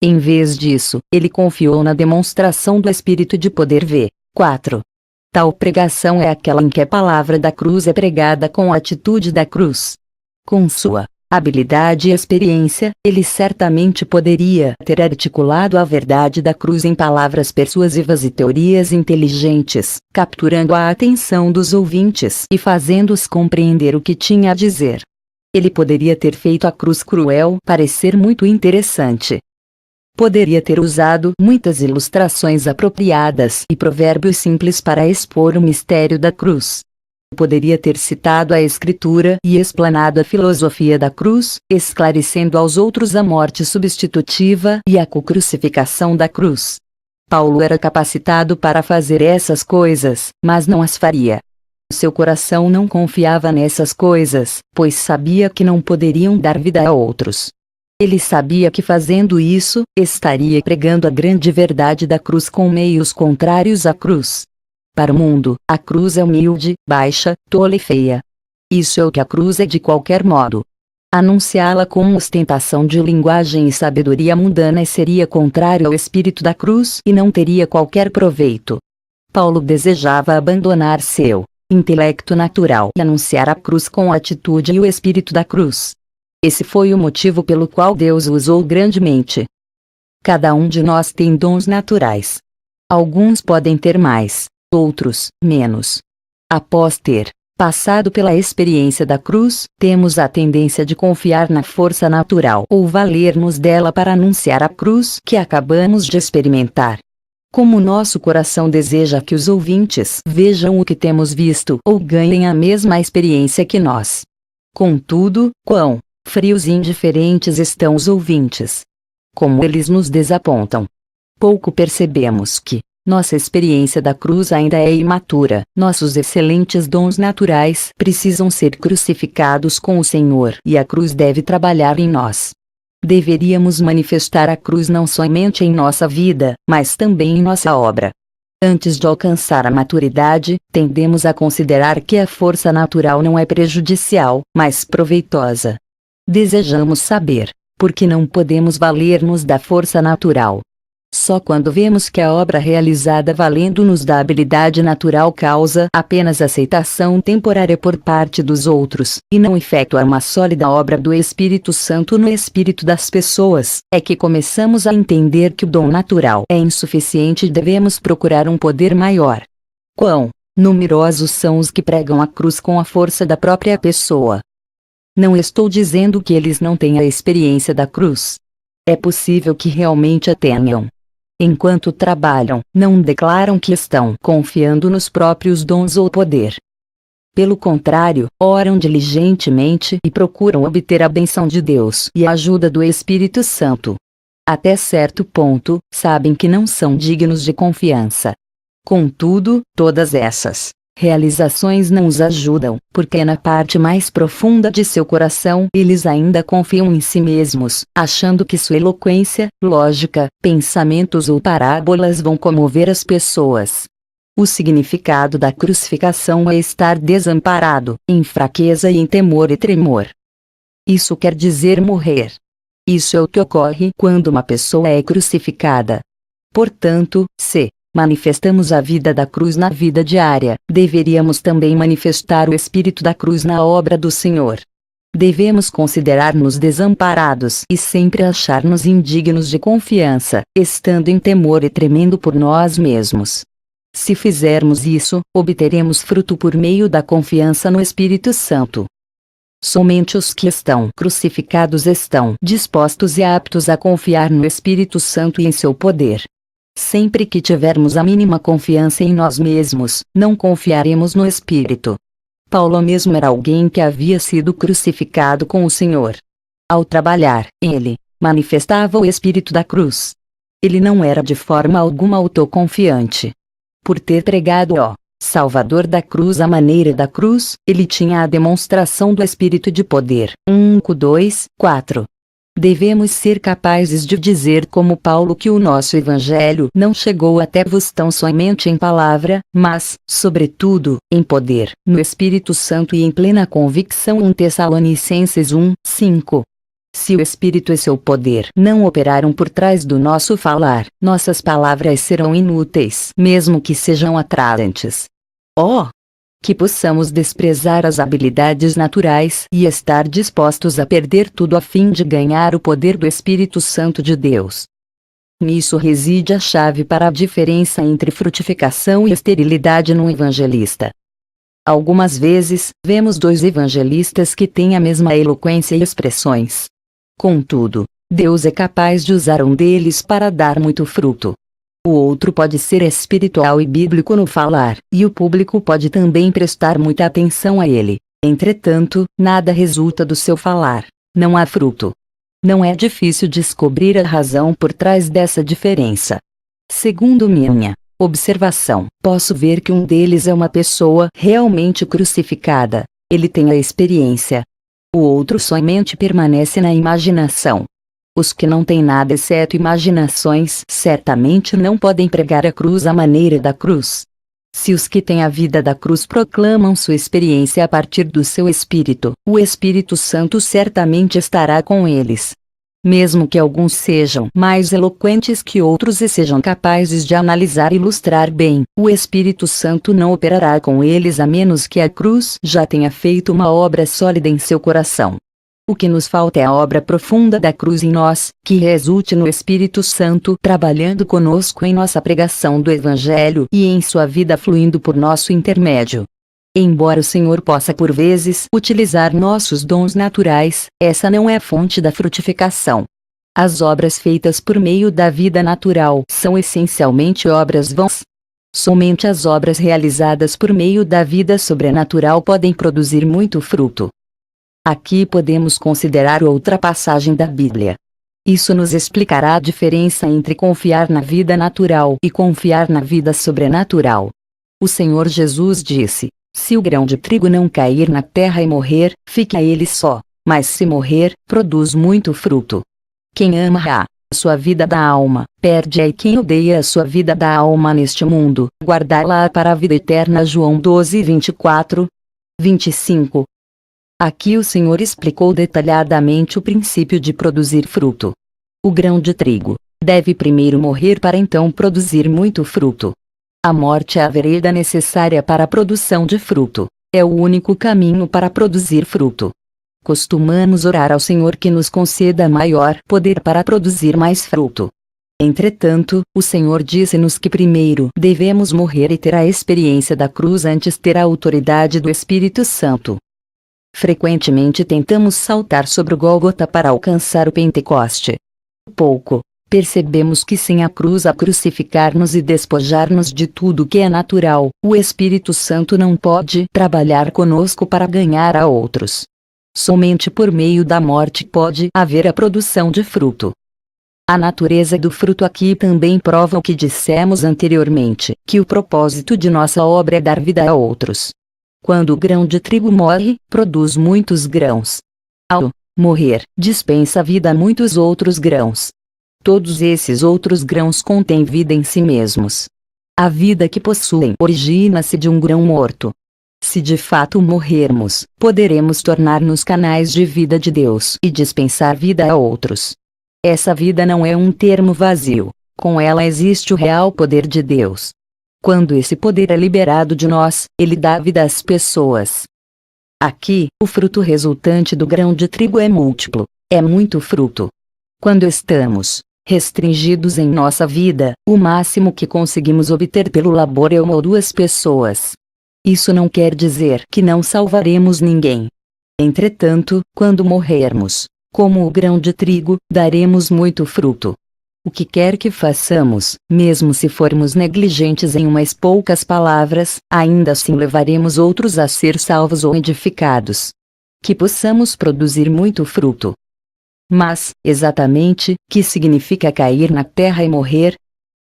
Em vez disso, ele confiou na demonstração do Espírito de poder ver. 4. Tal pregação é aquela em que a palavra da cruz é pregada com a atitude da cruz. Com sua habilidade e experiência, ele certamente poderia ter articulado a verdade da cruz em palavras persuasivas e teorias inteligentes, capturando a atenção dos ouvintes e fazendo-os compreender o que tinha a dizer. Ele poderia ter feito a cruz cruel parecer muito interessante. Poderia ter usado muitas ilustrações apropriadas e provérbios simples para expor o mistério da cruz. Poderia ter citado a Escritura e explanado a filosofia da cruz, esclarecendo aos outros a morte substitutiva e a co-crucificação da cruz. Paulo era capacitado para fazer essas coisas, mas não as faria. Seu coração não confiava nessas coisas, pois sabia que não poderiam dar vida a outros. Ele sabia que fazendo isso, estaria pregando a grande verdade da cruz com meios contrários à cruz. Para o mundo, a cruz é humilde, baixa, tola e feia. Isso é o que a cruz é de qualquer modo. Anunciá-la com ostentação de linguagem e sabedoria mundana seria contrário ao espírito da cruz e não teria qualquer proveito. Paulo desejava abandonar seu intelecto natural e anunciar a cruz com a atitude e o espírito da cruz. Esse foi o motivo pelo qual Deus o usou grandemente. Cada um de nós tem dons naturais. Alguns podem ter mais, outros, menos. Após ter passado pela experiência da cruz, temos a tendência de confiar na força natural ou valer-nos dela para anunciar a cruz que acabamos de experimentar. Como nosso coração deseja que os ouvintes vejam o que temos visto ou ganhem a mesma experiência que nós. Contudo, quão frios e indiferentes estão os ouvintes. Como eles nos desapontam. Pouco percebemos que nossa experiência da cruz ainda é imatura. Nossos excelentes dons naturais precisam ser crucificados com o Senhor e a cruz deve trabalhar em nós. Deveríamos manifestar a cruz não somente em nossa vida, mas também em nossa obra. Antes de alcançar a maturidade, tendemos a considerar que a força natural não é prejudicial, mas proveitosa. Desejamos saber por que não podemos valer-nos da força natural. Só quando vemos que a obra realizada valendo-nos da habilidade natural causa apenas aceitação temporária por parte dos outros, e não efetua uma sólida obra do Espírito Santo no espírito das pessoas, é que começamos a entender que o dom natural é insuficiente e devemos procurar um poder maior. Quão numerosos são os que pregam a cruz com a força da própria pessoa. Não estou dizendo que eles não tenham a experiência da cruz. É possível que realmente a tenham. Enquanto trabalham, não declaram que estão confiando nos próprios dons ou poder. Pelo contrário, oram diligentemente e procuram obter a bênção de Deus e a ajuda do Espírito Santo. Até certo ponto, sabem que não são dignos de confiança. Contudo, todas essas realizações não os ajudam, porque na parte mais profunda de seu coração eles ainda confiam em si mesmos, achando que sua eloquência, lógica, pensamentos ou parábolas vão comover as pessoas. O significado da crucificação é estar desamparado, em fraqueza e em temor e tremor. Isso quer dizer morrer. Isso é o que ocorre quando uma pessoa é crucificada. Portanto, se manifestamos a vida da cruz na vida diária, deveríamos também manifestar o espírito da cruz na obra do Senhor. Devemos considerar-nos desamparados e sempre achar-nos indignos de confiança, estando em temor e tremendo por nós mesmos. Se fizermos isso, obteremos fruto por meio da confiança no Espírito Santo. Somente os que estão crucificados estão dispostos e aptos a confiar no Espírito Santo e em seu poder. Sempre que tivermos a mínima confiança em nós mesmos, não confiaremos no Espírito. Paulo mesmo era alguém que havia sido crucificado com o Senhor. Ao trabalhar, ele manifestava o espírito da cruz. Ele não era de forma alguma autoconfiante. Por ter pregado o Salvador da cruz à maneira da cruz, ele tinha a demonstração do espírito de poder. 2:4. Devemos ser capazes de dizer como Paulo que o nosso Evangelho não chegou até vos tão somente em palavra, mas, sobretudo, em poder, no Espírito Santo e em plena convicção. 1 Tessalonicenses 1:5. Se o Espírito e seu poder não operaram por trás do nosso falar, nossas palavras serão inúteis, mesmo que sejam atraentes. Que possamos desprezar as habilidades naturais e estar dispostos a perder tudo a fim de ganhar o poder do Espírito Santo de Deus. Nisso reside a chave para a diferença entre frutificação e esterilidade num evangelista. Algumas vezes, vemos dois evangelistas que têm a mesma eloquência e expressões. Contudo, Deus é capaz de usar um deles para dar muito fruto. O outro pode ser espiritual e bíblico no falar, e o público pode também prestar muita atenção a ele. Entretanto, nada resulta do seu falar. Não há fruto. Não é difícil descobrir a razão por trás dessa diferença. Segundo minha observação, posso ver que um deles é uma pessoa realmente crucificada. Ele tem a experiência. O outro somente permanece na imaginação. Os que não têm nada exceto imaginações certamente não podem pregar a cruz à maneira da cruz. Se os que têm a vida da cruz proclamam sua experiência a partir do seu espírito, o Espírito Santo certamente estará com eles. Mesmo que alguns sejam mais eloquentes que outros e sejam capazes de analisar e ilustrar bem, o Espírito Santo não operará com eles a menos que a cruz já tenha feito uma obra sólida em seu coração. O que nos falta é a obra profunda da cruz em nós, que resulte no Espírito Santo trabalhando conosco em nossa pregação do Evangelho e em sua vida fluindo por nosso intermédio. Embora o Senhor possa por vezes utilizar nossos dons naturais, essa não é a fonte da frutificação. As obras feitas por meio da vida natural são essencialmente obras vãs. Somente as obras realizadas por meio da vida sobrenatural podem produzir muito fruto. Aqui podemos considerar outra passagem da Bíblia. Isso nos explicará a diferença entre confiar na vida natural e confiar na vida sobrenatural. O Senhor Jesus disse: se o grão de trigo não cair na terra e morrer, fica ele só, mas se morrer, produz muito fruto. Quem ama a sua vida da alma, perde-a, e quem odeia a sua vida da alma neste mundo, guardá-la para a vida eterna. João 12:24, 25. Aqui o Senhor explicou detalhadamente o princípio de produzir fruto. O grão de trigo deve primeiro morrer para então produzir muito fruto. A morte é a vereda necessária para a produção de fruto. É o único caminho para produzir fruto. Costumamos orar ao Senhor que nos conceda maior poder para produzir mais fruto. Entretanto, o Senhor disse-nos que primeiro devemos morrer e ter a experiência da cruz antes de ter a autoridade do Espírito Santo. Frequentemente tentamos saltar sobre o Gólgota para alcançar o Pentecoste. Pouco percebemos que sem a cruz a crucificar-nos e despojar-nos de tudo que é natural, o Espírito Santo não pode trabalhar conosco para ganhar a outros. Somente por meio da morte pode haver a produção de fruto. A natureza do fruto aqui também prova o que dissemos anteriormente, que o propósito de nossa obra é dar vida a outros. Quando o grão de trigo morre, produz muitos grãos. Ao morrer, dispensa vida a muitos outros grãos. Todos esses outros grãos contêm vida em si mesmos. A vida que possuem origina-se de um grão morto. Se de fato morrermos, poderemos tornar-nos canais de vida de Deus e dispensar vida a outros. Essa vida não é um termo vazio. Com ela existe o real poder de Deus. Quando esse poder é liberado de nós, ele dá vida às pessoas. Aqui, o fruto resultante do grão de trigo é múltiplo, é muito fruto. Quando estamos restringidos em nossa vida, o máximo que conseguimos obter pelo labor é uma ou duas pessoas. Isso não quer dizer que não salvaremos ninguém. Entretanto, quando morrermos, como o grão de trigo, daremos muito fruto. O que quer que façamos, mesmo se formos negligentes em umas poucas palavras, ainda assim levaremos outros a ser salvos ou edificados. Que possamos produzir muito fruto. Mas, exatamente, que significa cair na terra e morrer?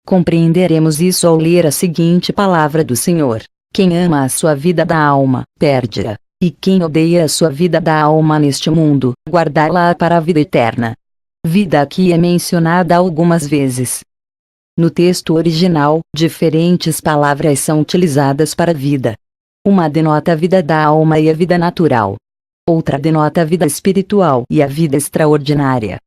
Compreenderemos isso ao ler a seguinte palavra do Senhor: quem ama a sua vida da alma, perde-a. E quem odeia a sua vida da alma neste mundo, guardá-la para a vida eterna. Vida aqui é mencionada algumas vezes. No texto original, diferentes palavras são utilizadas para vida. Uma denota a vida da alma e a vida natural. Outra denota a vida espiritual e a vida extraordinária.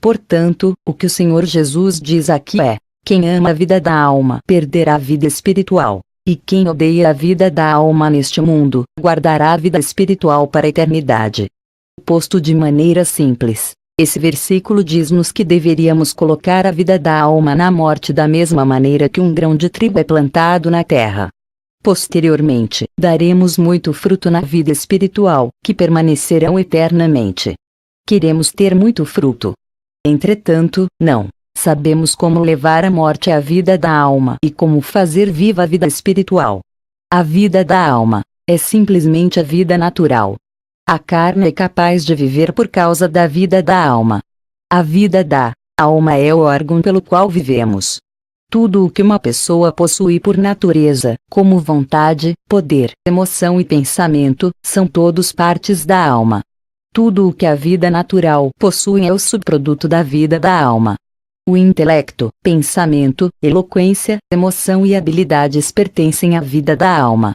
Portanto, o que o Senhor Jesus diz aqui é: quem ama a vida da alma perderá a vida espiritual. E quem odeia a vida da alma neste mundo, guardará a vida espiritual para a eternidade. Posto de maneira simples, esse versículo diz-nos que deveríamos colocar a vida da alma na morte da mesma maneira que um grão de trigo é plantado na terra. Posteriormente, daremos muito fruto na vida espiritual, que permanecerão eternamente. Queremos ter muito fruto. Entretanto, não sabemos como levar à morte a vida da alma e como fazer viva a vida espiritual. A vida da alma é simplesmente a vida natural. A carne é capaz de viver por causa da vida da alma. A vida da alma é o órgão pelo qual vivemos. Tudo o que uma pessoa possui por natureza, como vontade, poder, emoção e pensamento, são todos partes da alma. Tudo o que a vida natural possui é o subproduto da vida da alma. O intelecto, pensamento, eloquência, emoção e habilidades pertencem à vida da alma.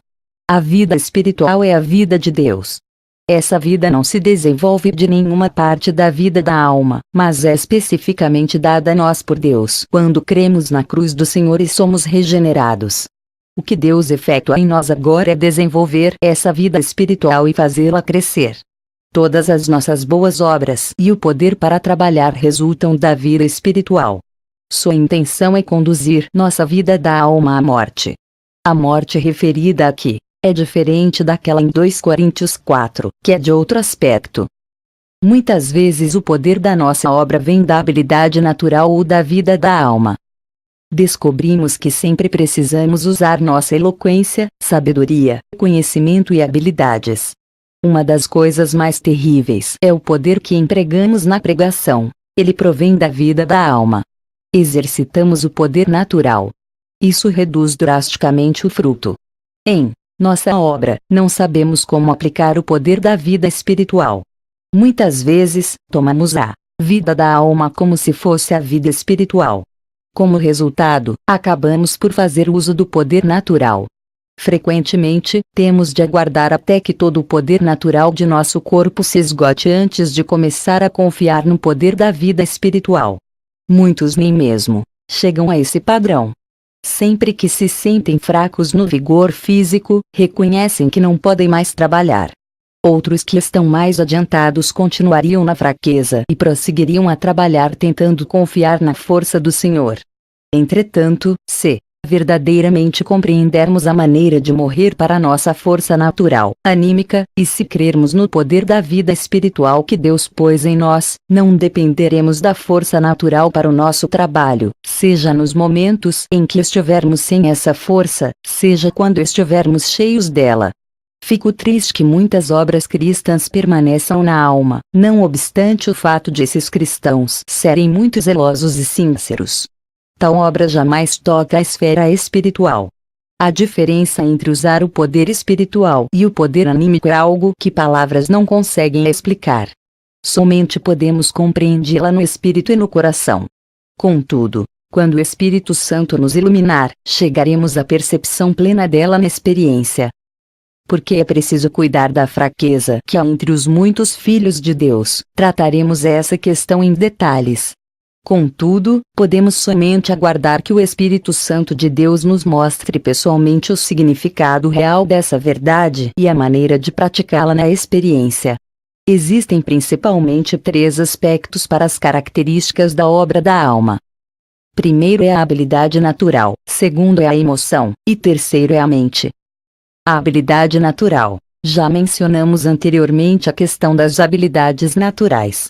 A vida espiritual é a vida de Deus. Essa vida não se desenvolve de nenhuma parte da vida da alma, mas é especificamente dada a nós por Deus quando cremos na cruz do Senhor e somos regenerados. O que Deus efetua em nós agora é desenvolver essa vida espiritual e fazê-la crescer. Todas as nossas boas obras e o poder para trabalhar resultam da vida espiritual. Sua intenção é conduzir nossa vida da alma à morte. A morte referida aqui é diferente daquela em 2 Coríntios 4, que é de outro aspecto. Muitas vezes o poder da nossa obra vem da habilidade natural ou da vida da alma. Descobrimos que sempre precisamos usar nossa eloquência, sabedoria, conhecimento e habilidades. Uma das coisas mais terríveis é o poder que empregamos na pregação. Ele provém da vida da alma. Exercitamos o poder natural. Isso reduz drasticamente o fruto. Em nossa obra, não sabemos como aplicar o poder da vida espiritual. Muitas vezes, tomamos a vida da alma como se fosse a vida espiritual. Como resultado, acabamos por fazer uso do poder natural. Frequentemente, temos de aguardar até que todo o poder natural de nosso corpo se esgote antes de começar a confiar no poder da vida espiritual. Muitos nem mesmo chegam a esse padrão. Sempre que se sentem fracos no vigor físico, reconhecem que não podem mais trabalhar. Outros que estão mais adiantados continuariam na fraqueza e prosseguiriam a trabalhar tentando confiar na força do Senhor. Entretanto, se verdadeiramente compreendermos a maneira de morrer para a nossa força natural, anímica, e se crermos no poder da vida espiritual que Deus pôs em nós, não dependeremos da força natural para o nosso trabalho, seja nos momentos em que estivermos sem essa força, seja quando estivermos cheios dela. Fico triste que muitas obras cristãs permaneçam na alma, não obstante o fato de esses cristãos serem muito zelosos e sinceros. Tal obra jamais toca a esfera espiritual. A diferença entre usar o poder espiritual e o poder anímico é algo que palavras não conseguem explicar. Somente podemos compreendê-la no espírito e no coração. Contudo, quando o Espírito Santo nos iluminar, chegaremos à percepção plena dela na experiência. Porque é preciso cuidar da fraqueza que há entre os muitos filhos de Deus, trataremos essa questão em detalhes. Contudo, podemos somente aguardar que o Espírito Santo de Deus nos mostre pessoalmente o significado real dessa verdade e a maneira de praticá-la na experiência. Existem principalmente 3 aspectos para as características da obra da alma. Primeiro é a habilidade natural, segundo é a emoção, e terceiro é a mente. A habilidade natural. Já mencionamos anteriormente a questão das habilidades naturais.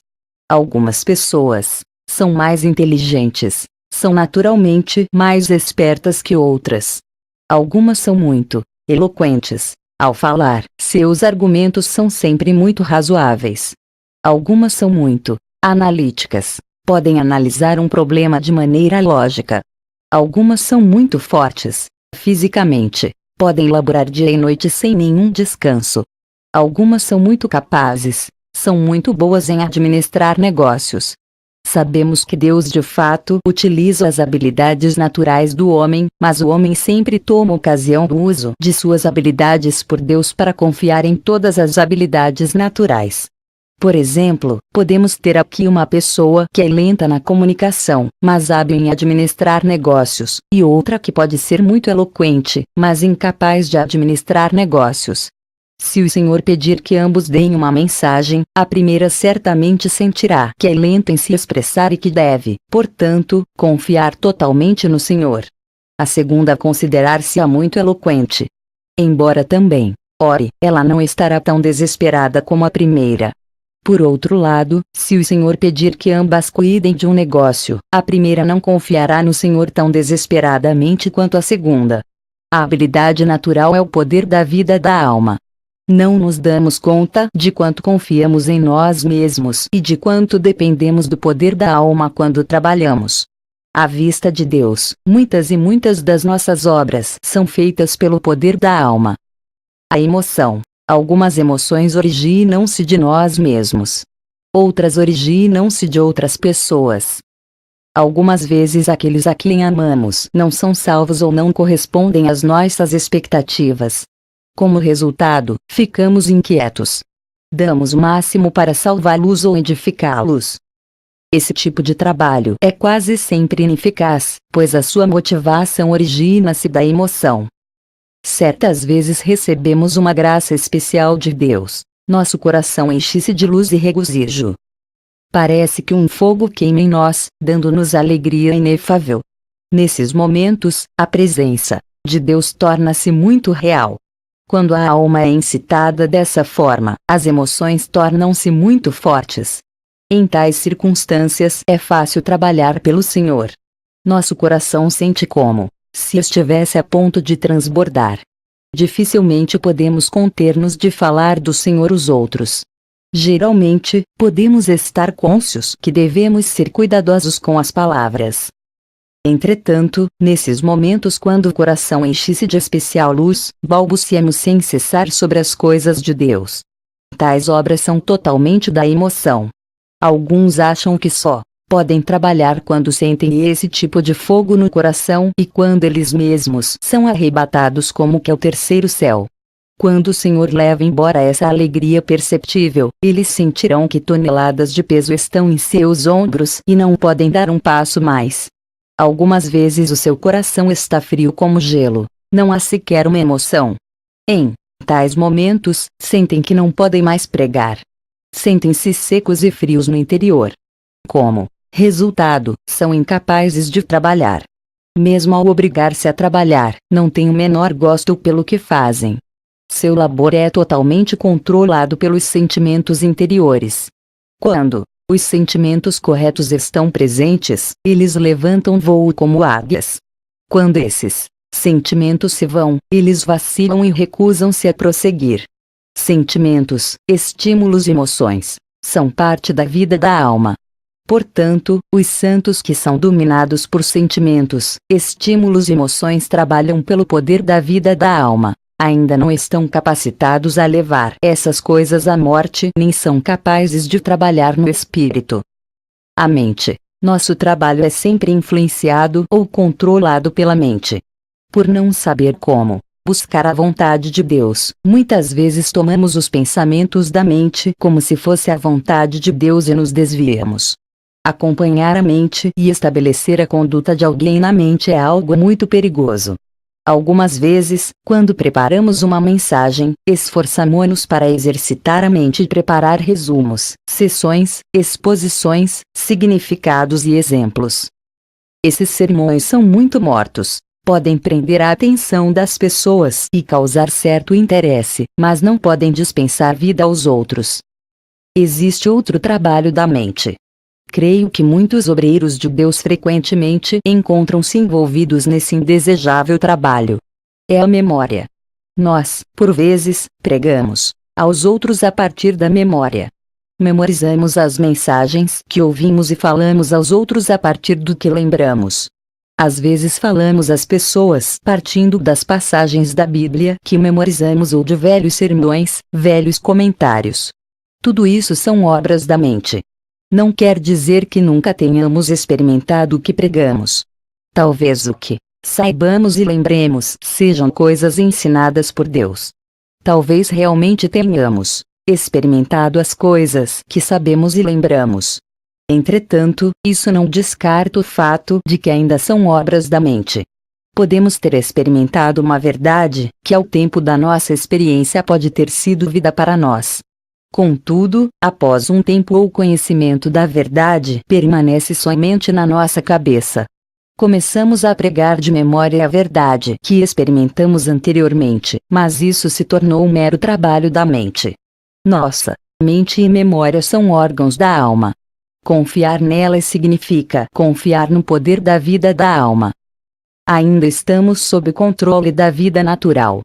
Algumas pessoas são mais inteligentes, são naturalmente mais espertas que outras. Algumas são muito eloquentes. Ao falar, seus argumentos são sempre muito razoáveis. Algumas são muito analíticas, podem analisar um problema de maneira lógica. Algumas são muito fortes, fisicamente, podem laborar dia e noite sem nenhum descanso. Algumas são muito capazes, são muito boas em administrar negócios. Sabemos que Deus de fato utiliza as habilidades naturais do homem, mas o homem sempre toma ocasião do uso de suas habilidades por Deus para confiar em todas as habilidades naturais. Por exemplo, podemos ter aqui uma pessoa que é lenta na comunicação, mas hábil em administrar negócios, e outra que pode ser muito eloquente, mas incapaz de administrar negócios. Se o Senhor pedir que ambos deem uma mensagem, a primeira certamente sentirá que é lenta em se expressar e que deve, portanto, confiar totalmente no Senhor. A segunda considerar-se-á muito eloquente. Embora também, ore, ela não estará tão desesperada como a primeira. Por outro lado, se o Senhor pedir que ambas cuidem de um negócio, a primeira não confiará no Senhor tão desesperadamente quanto a segunda. A habilidade natural é o poder da vida da alma. Não nos damos conta de quanto confiamos em nós mesmos e de quanto dependemos do poder da alma quando trabalhamos. À vista de Deus, muitas e muitas das nossas obras são feitas pelo poder da alma. A emoção. Algumas emoções originam-se de nós mesmos. Outras originam-se de outras pessoas. Algumas vezes aqueles a quem amamos não são salvos ou não correspondem às nossas expectativas. Como resultado, ficamos inquietos. Damos o máximo para salvá-los ou edificá-los. Esse tipo de trabalho é quase sempre ineficaz, pois a sua motivação origina-se da emoção. Certas vezes recebemos uma graça especial de Deus. Nosso coração enche-se de luz e regozijo. Parece que um fogo queima em nós, dando-nos alegria inefável. Nesses momentos, a presença de Deus torna-se muito real. Quando a alma é incitada dessa forma, as emoções tornam-se muito fortes. Em tais circunstâncias, é fácil trabalhar pelo Senhor. Nosso coração sente como se estivesse a ponto de transbordar. Dificilmente podemos conter-nos de falar do Senhor aos outros. Geralmente, podemos estar cônscios que devemos ser cuidadosos com as palavras. Entretanto, nesses momentos quando o coração enche-se de especial luz, balbuciamos sem cessar sobre as coisas de Deus. Tais obras são totalmente da emoção. Alguns acham que só podem trabalhar quando sentem esse tipo de fogo no coração e quando eles mesmos são arrebatados como que ao terceiro céu. Quando o Senhor leva embora essa alegria perceptível, eles sentirão que toneladas de peso estão em seus ombros e não podem dar um passo mais. Algumas vezes o seu coração está frio como gelo, não há sequer uma emoção. Em tais momentos, sentem que não podem mais pregar. Sentem-se secos e frios no interior. Como resultado, são incapazes de trabalhar. Mesmo ao obrigar-se a trabalhar, não têm o menor gosto pelo que fazem. Seu labor é totalmente controlado pelos sentimentos interiores. Quando os sentimentos corretos estão presentes, eles levantam voo como águias. Quando esses Sentimentos se vão, eles vacilam e recusam-se a prosseguir. Sentimentos, estímulos e emoções são parte da vida da alma. Portanto, os santos que são dominados por sentimentos, estímulos e emoções trabalham pelo poder da vida da alma. Ainda não estão capacitados a levar essas coisas à morte, nem são capazes de trabalhar no espírito. A mente. Nosso trabalho é sempre influenciado ou controlado pela mente. Por não saber como buscar a vontade de Deus, muitas vezes tomamos os pensamentos da mente como se fosse a vontade de Deus e nos desviamos. Acompanhar a mente e estabelecer a conduta de alguém na mente é algo muito perigoso. Algumas vezes, quando preparamos uma mensagem, esforçamo-nos para exercitar a mente e preparar resumos, seções, exposições, significados e exemplos. Esses sermões são muito mortos. Podem prender a atenção das pessoas e causar certo interesse, mas não podem dispensar vida aos outros. Existe outro trabalho da mente. Creio que muitos obreiros de Deus frequentemente encontram-se envolvidos nesse indesejável trabalho. É a memória. Nós, por vezes, pregamos aos outros a partir da memória. Memorizamos as mensagens que ouvimos e falamos aos outros a partir do que lembramos. Às vezes falamos às pessoas partindo das passagens da Bíblia que memorizamos ou de velhos sermões, velhos comentários. Tudo isso são obras da mente. Não quer dizer que nunca tenhamos experimentado o que pregamos. Talvez o que saibamos e lembremos sejam coisas ensinadas por Deus. Talvez realmente tenhamos experimentado as coisas que sabemos e lembramos. Entretanto, isso não descarta o fato de que ainda são obras da mente. Podemos ter experimentado uma verdade que ao tempo da nossa experiência pode ter sido vida para nós. Contudo, após um tempo o conhecimento da verdade permanece somente na nossa cabeça. Começamos a pregar de memória a verdade que experimentamos anteriormente, mas isso se tornou um mero trabalho da mente. Nossa mente e memória são órgãos da alma. Confiar nelas significa confiar no poder da vida da alma. Ainda estamos sob controle da vida natural.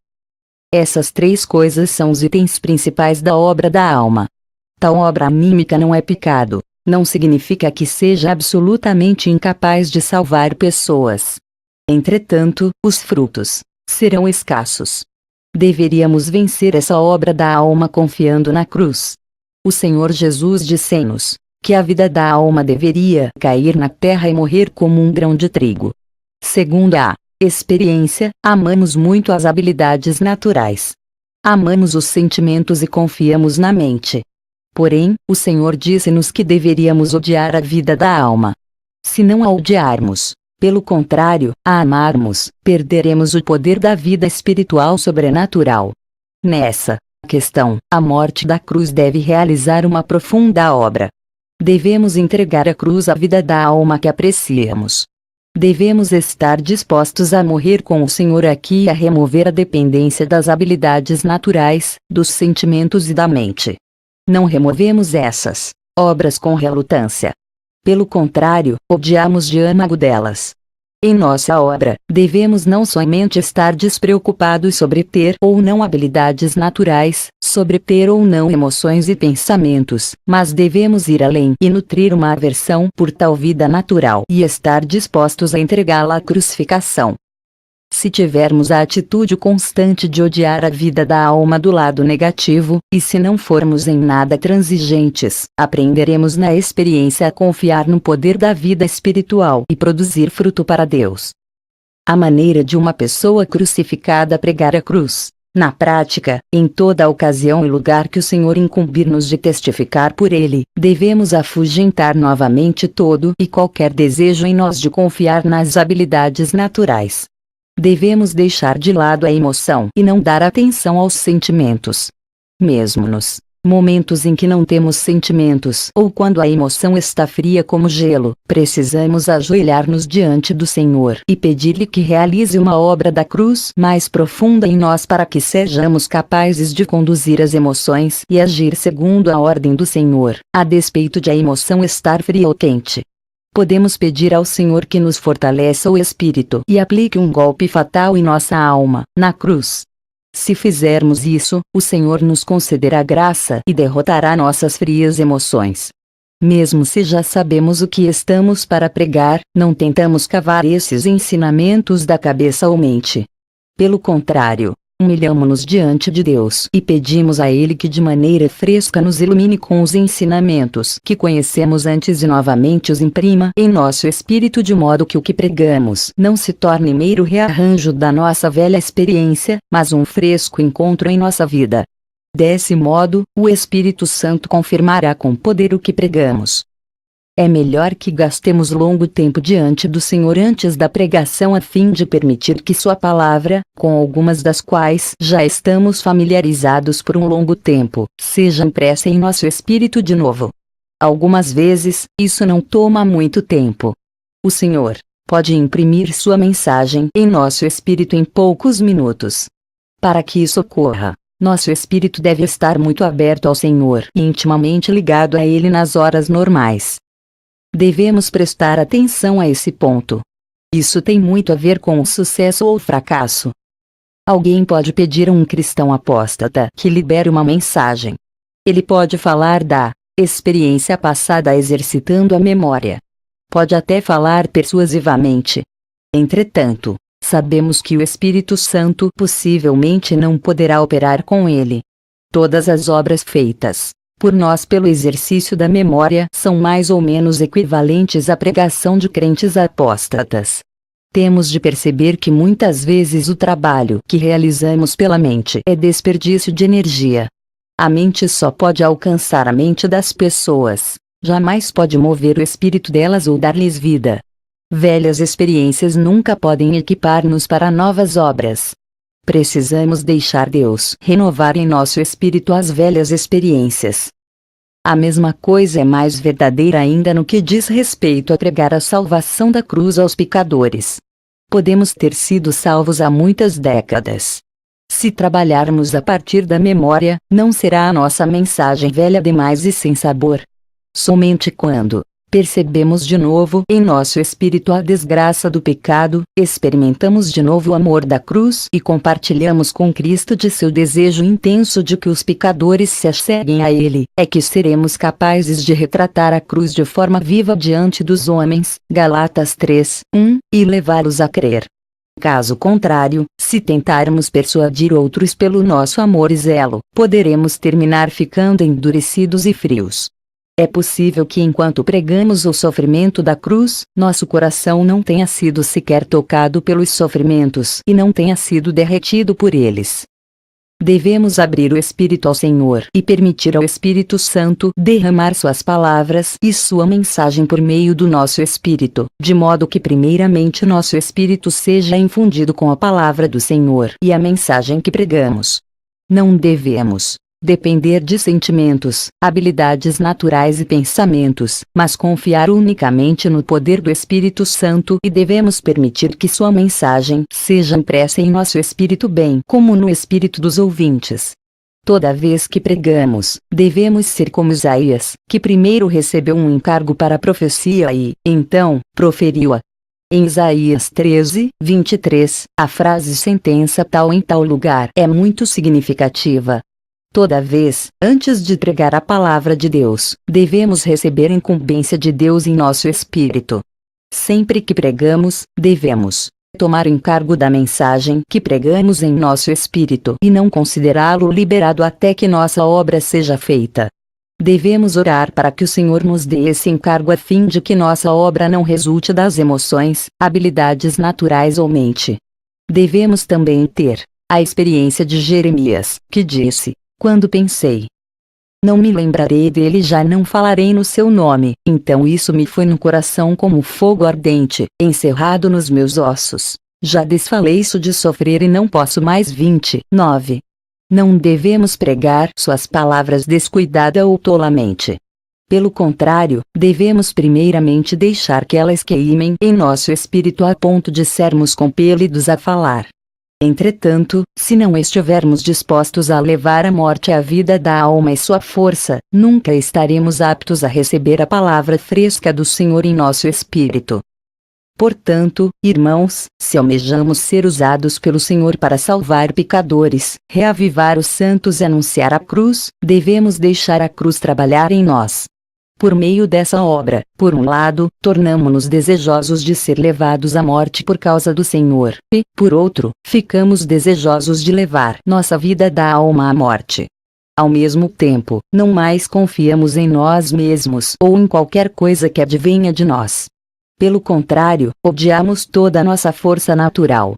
Essas três coisas são os itens principais da obra da alma. Tal obra anímica não é pecado, não significa que seja absolutamente incapaz de salvar pessoas. Entretanto, os frutos serão escassos. Deveríamos vencer essa obra da alma confiando na cruz. O Senhor Jesus disse-nos que a vida da alma deveria cair na terra e morrer como um grão de trigo. Segundo a experiência, amamos muito as habilidades naturais. Amamos os sentimentos e confiamos na mente. Porém, o Senhor disse-nos que deveríamos odiar a vida da alma. Se não a odiarmos, pelo contrário, a amarmos, perderemos o poder da vida espiritual sobrenatural. Nessa questão, a morte da cruz deve realizar uma profunda obra. Devemos entregar à cruz a vida da alma que apreciamos. Devemos estar dispostos a morrer com o Senhor aqui e a remover a dependência das habilidades naturais, dos sentimentos e da mente. Não removemos essas obras com relutância. Pelo contrário, odiamos de âmago delas. Em nossa obra, devemos não somente estar despreocupados sobre ter ou não habilidades naturais, sobre ter ou não emoções e pensamentos, mas devemos ir além e nutrir uma aversão por tal vida natural e estar dispostos a entregá-la à crucificação. Se tivermos a atitude constante de odiar a vida da alma do lado negativo, e se não formos em nada transigentes, aprenderemos na experiência a confiar no poder da vida espiritual e produzir fruto para Deus. A maneira de uma pessoa crucificada pregar a cruz. Na prática, em toda ocasião e lugar que o Senhor incumbir-nos de testificar por Ele, devemos afugentar novamente todo e qualquer desejo em nós de confiar nas habilidades naturais. Devemos deixar de lado a emoção e não dar atenção aos sentimentos. Mesmo nos momentos em que não temos sentimentos ou quando a emoção está fria como gelo, precisamos ajoelhar-nos diante do Senhor e pedir-lhe que realize uma obra da cruz mais profunda em nós para que sejamos capazes de conduzir as emoções e agir segundo a ordem do Senhor, a despeito de a emoção estar fria ou quente. Podemos pedir ao Senhor que nos fortaleça o espírito e aplique um golpe fatal em nossa alma, na cruz. Se fizermos isso, o Senhor nos concederá graça e derrotará nossas frias emoções. Mesmo se já sabemos o que estamos para pregar, não tentamos cavar esses ensinamentos da cabeça ou mente. Pelo contrário, humilhamo-nos diante de Deus e pedimos a Ele que de maneira fresca nos ilumine com os ensinamentos que conhecemos antes e novamente os imprima em nosso espírito de modo que o que pregamos não se torne mero rearranjo da nossa velha experiência, mas um fresco encontro em nossa vida. Desse modo, o Espírito Santo confirmará com poder o que pregamos. É melhor que gastemos longo tempo diante do Senhor antes da pregação a fim de permitir que Sua palavra, com algumas das quais já estamos familiarizados por um longo tempo, seja impressa em nosso espírito de novo. Algumas vezes, isso não toma muito tempo. O Senhor pode imprimir Sua mensagem em nosso espírito em poucos minutos. Para que isso ocorra, nosso espírito deve estar muito aberto ao Senhor e intimamente ligado a Ele nas horas normais. Devemos prestar atenção a esse ponto. Isso tem muito a ver com o sucesso ou fracasso. Alguém pode pedir a um cristão apóstata que libere uma mensagem. Ele pode falar da experiência passada exercitando a memória. Pode até falar persuasivamente. Entretanto, sabemos que o Espírito Santo possivelmente não poderá operar com ele. Todas as obras feitas por nós pelo exercício da memória são mais ou menos equivalentes à pregação de crentes apóstatas. Temos de perceber que muitas vezes o trabalho que realizamos pela mente é desperdício de energia. A mente só pode alcançar a mente das pessoas, jamais pode mover o espírito delas ou dar-lhes vida. Velhas experiências nunca podem equipar-nos para novas obras. Precisamos deixar Deus renovar em nosso espírito as velhas experiências. A mesma coisa é mais verdadeira ainda no que diz respeito a pregar a salvação da cruz aos pecadores. Podemos ter sido salvos há muitas décadas. Se trabalharmos a partir da memória, não será a nossa mensagem velha demais e sem sabor. Somente quando percebemos de novo em nosso espírito a desgraça do pecado, experimentamos de novo o amor da cruz e compartilhamos com Cristo de seu desejo intenso de que os pecadores se acheguem a Ele, é que seremos capazes de retratar a cruz de forma viva diante dos homens, Galatas 3:1, e levá-los a crer. Caso contrário, se tentarmos persuadir outros pelo nosso amor e zelo, poderemos terminar ficando endurecidos e frios. É possível que enquanto pregamos o sofrimento da cruz, nosso coração não tenha sido sequer tocado pelos sofrimentos e não tenha sido derretido por eles. Devemos abrir o espírito ao Senhor e permitir ao Espírito Santo derramar suas palavras e sua mensagem por meio do nosso espírito, de modo que primeiramente nosso espírito seja infundido com a palavra do Senhor e a mensagem que pregamos. Não devemos depender de sentimentos, habilidades naturais e pensamentos, mas confiar unicamente no poder do Espírito Santo e devemos permitir que sua mensagem seja impressa em nosso espírito bem como no espírito dos ouvintes. Toda vez que pregamos, devemos ser como Isaías, que primeiro recebeu um encargo para a profecia e, então, proferiu-a. Em Isaías 13:23, a frase sentença tal em tal lugar é muito significativa. Toda vez, antes de pregar a palavra de Deus, devemos receber a incumbência de Deus em nosso espírito. Sempre que pregamos, devemos tomar o encargo da mensagem que pregamos em nosso espírito e não considerá-lo liberado até que nossa obra seja feita. Devemos orar para que o Senhor nos dê esse encargo a fim de que nossa obra não resulte das emoções, habilidades naturais ou mente. Devemos também ter a experiência de Jeremias, que disse: quando pensei, não me lembrarei dele, já não falarei no seu nome, então isso me foi no coração como fogo ardente, encerrado nos meus ossos. Já desfaleço de sofrer e não posso mais. 29. Não devemos pregar suas palavras descuidada ou tolamente. Pelo contrário, devemos primeiramente deixar que elas queimem em nosso espírito a ponto de sermos compelidos a falar. Entretanto, se não estivermos dispostos a levar à morte a vida da alma e sua força, nunca estaremos aptos a receber a palavra fresca do Senhor em nosso espírito. Portanto, irmãos, se almejamos ser usados pelo Senhor para salvar pecadores, reavivar os santos e anunciar a cruz, devemos deixar a cruz trabalhar em nós. Por meio dessa obra, por um lado, tornamo-nos desejosos de ser levados à morte por causa do Senhor, e, por outro, ficamos desejosos de levar nossa vida da alma à morte. Ao mesmo tempo, não mais confiamos em nós mesmos ou em qualquer coisa que advenha de nós. Pelo contrário, odiamos toda a nossa força natural.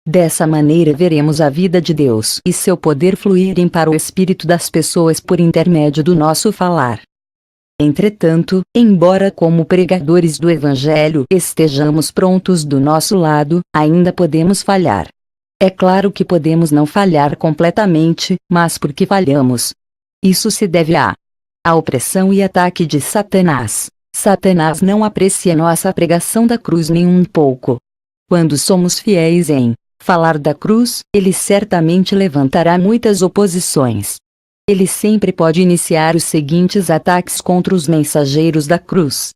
Dessa maneira veremos a vida de Deus e seu poder fluírem para o espírito das pessoas por intermédio do nosso falar. Entretanto, embora como pregadores do Evangelho estejamos prontos do nosso lado, ainda podemos falhar. É claro que podemos não falhar completamente, mas por que falhamos? Isso se deve à opressão e ataque de Satanás. Satanás não aprecia nossa pregação da cruz nem um pouco. Quando somos fiéis em falar da cruz, ele certamente levantará muitas oposições. Ele sempre pode iniciar os seguintes ataques contra os mensageiros da cruz.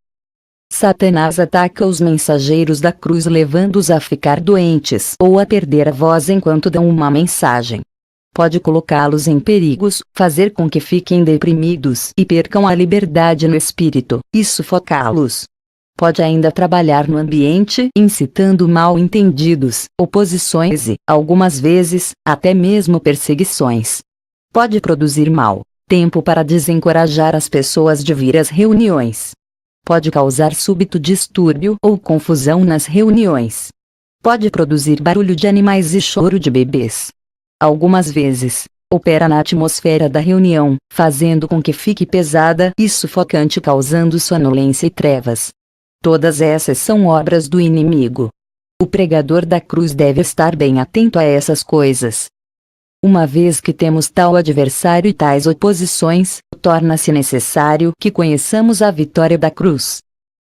Satanás ataca os mensageiros da cruz levando-os a ficar doentes ou a perder a voz enquanto dão uma mensagem. Pode colocá-los em perigos, fazer com que fiquem deprimidos e percam a liberdade no espírito, e sufocá-los. Pode ainda trabalhar no ambiente incitando mal-entendidos, oposições e, algumas vezes, até mesmo perseguições. Pode produzir mau tempo para desencorajar as pessoas de vir às reuniões. Pode causar súbito distúrbio ou confusão nas reuniões. Pode produzir barulho de animais e choro de bebês. Algumas vezes, opera na atmosfera da reunião, fazendo com que fique pesada e sufocante, causando sonolência e trevas. Todas essas são obras do inimigo. O pregador da cruz deve estar bem atento a essas coisas. Uma vez que temos tal adversário e tais oposições, torna-se necessário que conheçamos a vitória da cruz.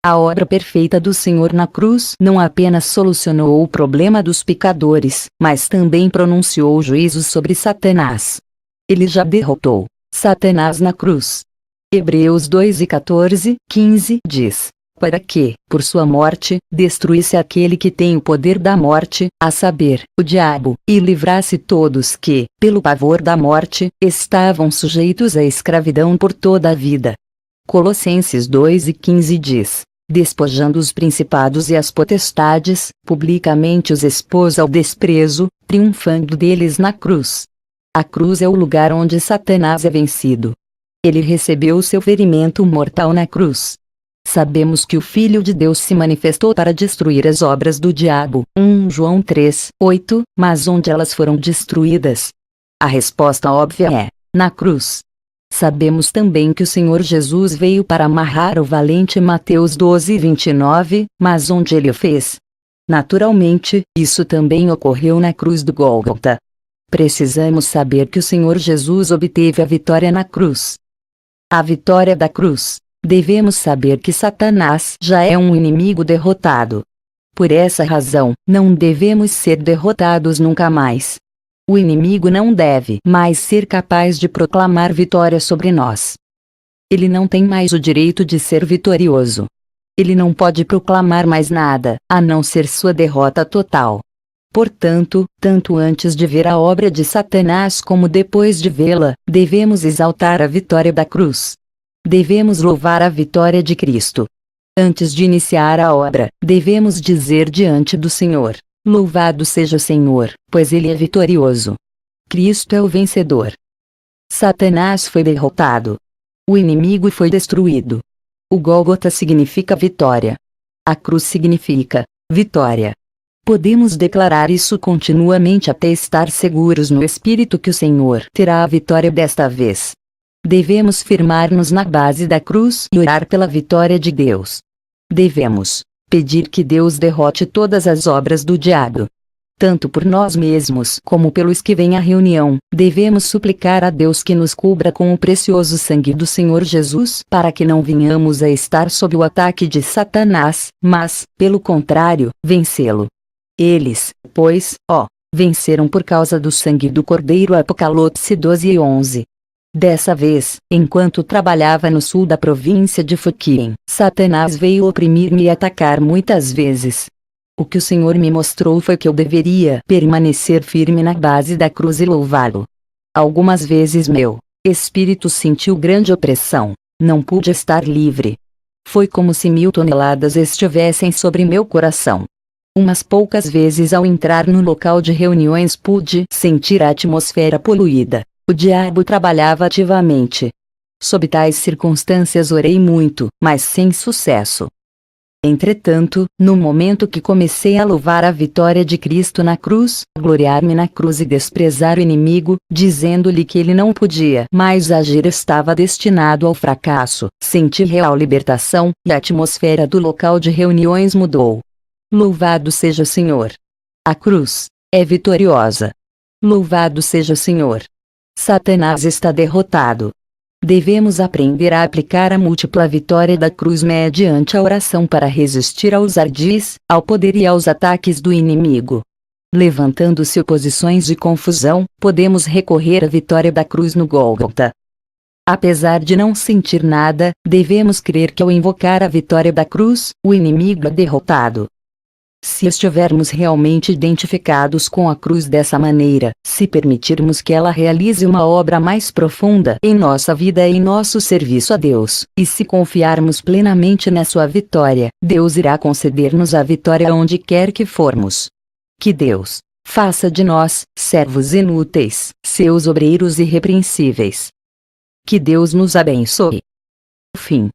A obra perfeita do Senhor na cruz não apenas solucionou o problema dos pecadores, mas também pronunciou o juízo sobre Satanás. Ele já derrotou Satanás na cruz. Hebreus 2:14-15 diz: para que, por sua morte, destruísse aquele que tem o poder da morte, a saber, o diabo, e livrasse todos que, pelo pavor da morte, estavam sujeitos à escravidão por toda a vida. Colossenses 2:15 diz: despojando os principados e as potestades, publicamente os expôs ao desprezo, triunfando deles na cruz. A cruz é o lugar onde Satanás é vencido. Ele recebeu seu ferimento mortal na cruz. Sabemos que o Filho de Deus se manifestou para destruir as obras do diabo, 1 João 3:8, mas onde elas foram destruídas? A resposta óbvia é: na cruz. Sabemos também que o Senhor Jesus veio para amarrar o valente Mateus 12:29, mas onde ele o fez? Naturalmente, isso também ocorreu na cruz do Gólgota. Precisamos saber que o Senhor Jesus obteve a vitória na cruz. A vitória da cruz. Devemos saber que Satanás já é um inimigo derrotado. Por essa razão, não devemos ser derrotados nunca mais. O inimigo não deve mais ser capaz de proclamar vitória sobre nós. Ele não tem mais o direito de ser vitorioso. Ele não pode proclamar mais nada, a não ser sua derrota total. Portanto, tanto antes de ver a obra de Satanás como depois de vê-la, devemos exaltar a vitória da cruz. Devemos louvar a vitória de Cristo. Antes de iniciar a obra, devemos dizer diante do Senhor: louvado seja o Senhor, pois Ele é vitorioso. Cristo é o vencedor. Satanás foi derrotado. O inimigo foi destruído. O Gólgota significa vitória. A cruz significa vitória. Podemos declarar isso continuamente até estar seguros no Espírito que o Senhor terá a vitória desta vez. Devemos firmar-nos na base da cruz e orar pela vitória de Deus. Devemos pedir que Deus derrote todas as obras do diabo. Tanto por nós mesmos como pelos que vêm à reunião, devemos suplicar a Deus que nos cubra com o precioso sangue do Senhor Jesus para que não venhamos a estar sob o ataque de Satanás, mas, pelo contrário, vencê-lo. Eles, pois, venceram por causa do sangue do Cordeiro. Apocalipse 12:11. Dessa vez, enquanto trabalhava no sul da província de Fuquien, Satanás veio oprimir-me e atacar muitas vezes. O que o Senhor me mostrou foi que eu deveria permanecer firme na base da cruz e louvá-lo. Algumas vezes meu espírito sentiu grande opressão, não pude estar livre. Foi como se 1000 toneladas estivessem sobre meu coração. Umas poucas vezes ao entrar no local de reuniões pude sentir a atmosfera poluída. O diabo trabalhava ativamente. Sob tais circunstâncias orei muito, mas sem sucesso. Entretanto, no momento que comecei a louvar a vitória de Cristo na cruz, gloriar-me na cruz e desprezar o inimigo, dizendo-lhe que ele não podia mais agir, estava destinado ao fracasso, senti real libertação, e a atmosfera do local de reuniões mudou. Louvado seja o Senhor! A cruz é vitoriosa. Louvado seja o Senhor! Satanás está derrotado. Devemos aprender a aplicar a múltipla vitória da cruz mediante a oração para resistir aos ardis, ao poder e aos ataques do inimigo. Levantando-se oposições de confusão, podemos recorrer à vitória da cruz no Gólgota. Apesar de não sentir nada, devemos crer que ao invocar a vitória da cruz, o inimigo é derrotado. Se estivermos realmente identificados com a cruz dessa maneira, se permitirmos que ela realize uma obra mais profunda em nossa vida e em nosso serviço a Deus, e se confiarmos plenamente na sua vitória, Deus irá conceder-nos a vitória onde quer que formos. Que Deus faça de nós servos inúteis, seus obreiros irrepreensíveis. Que Deus nos abençoe. Fim.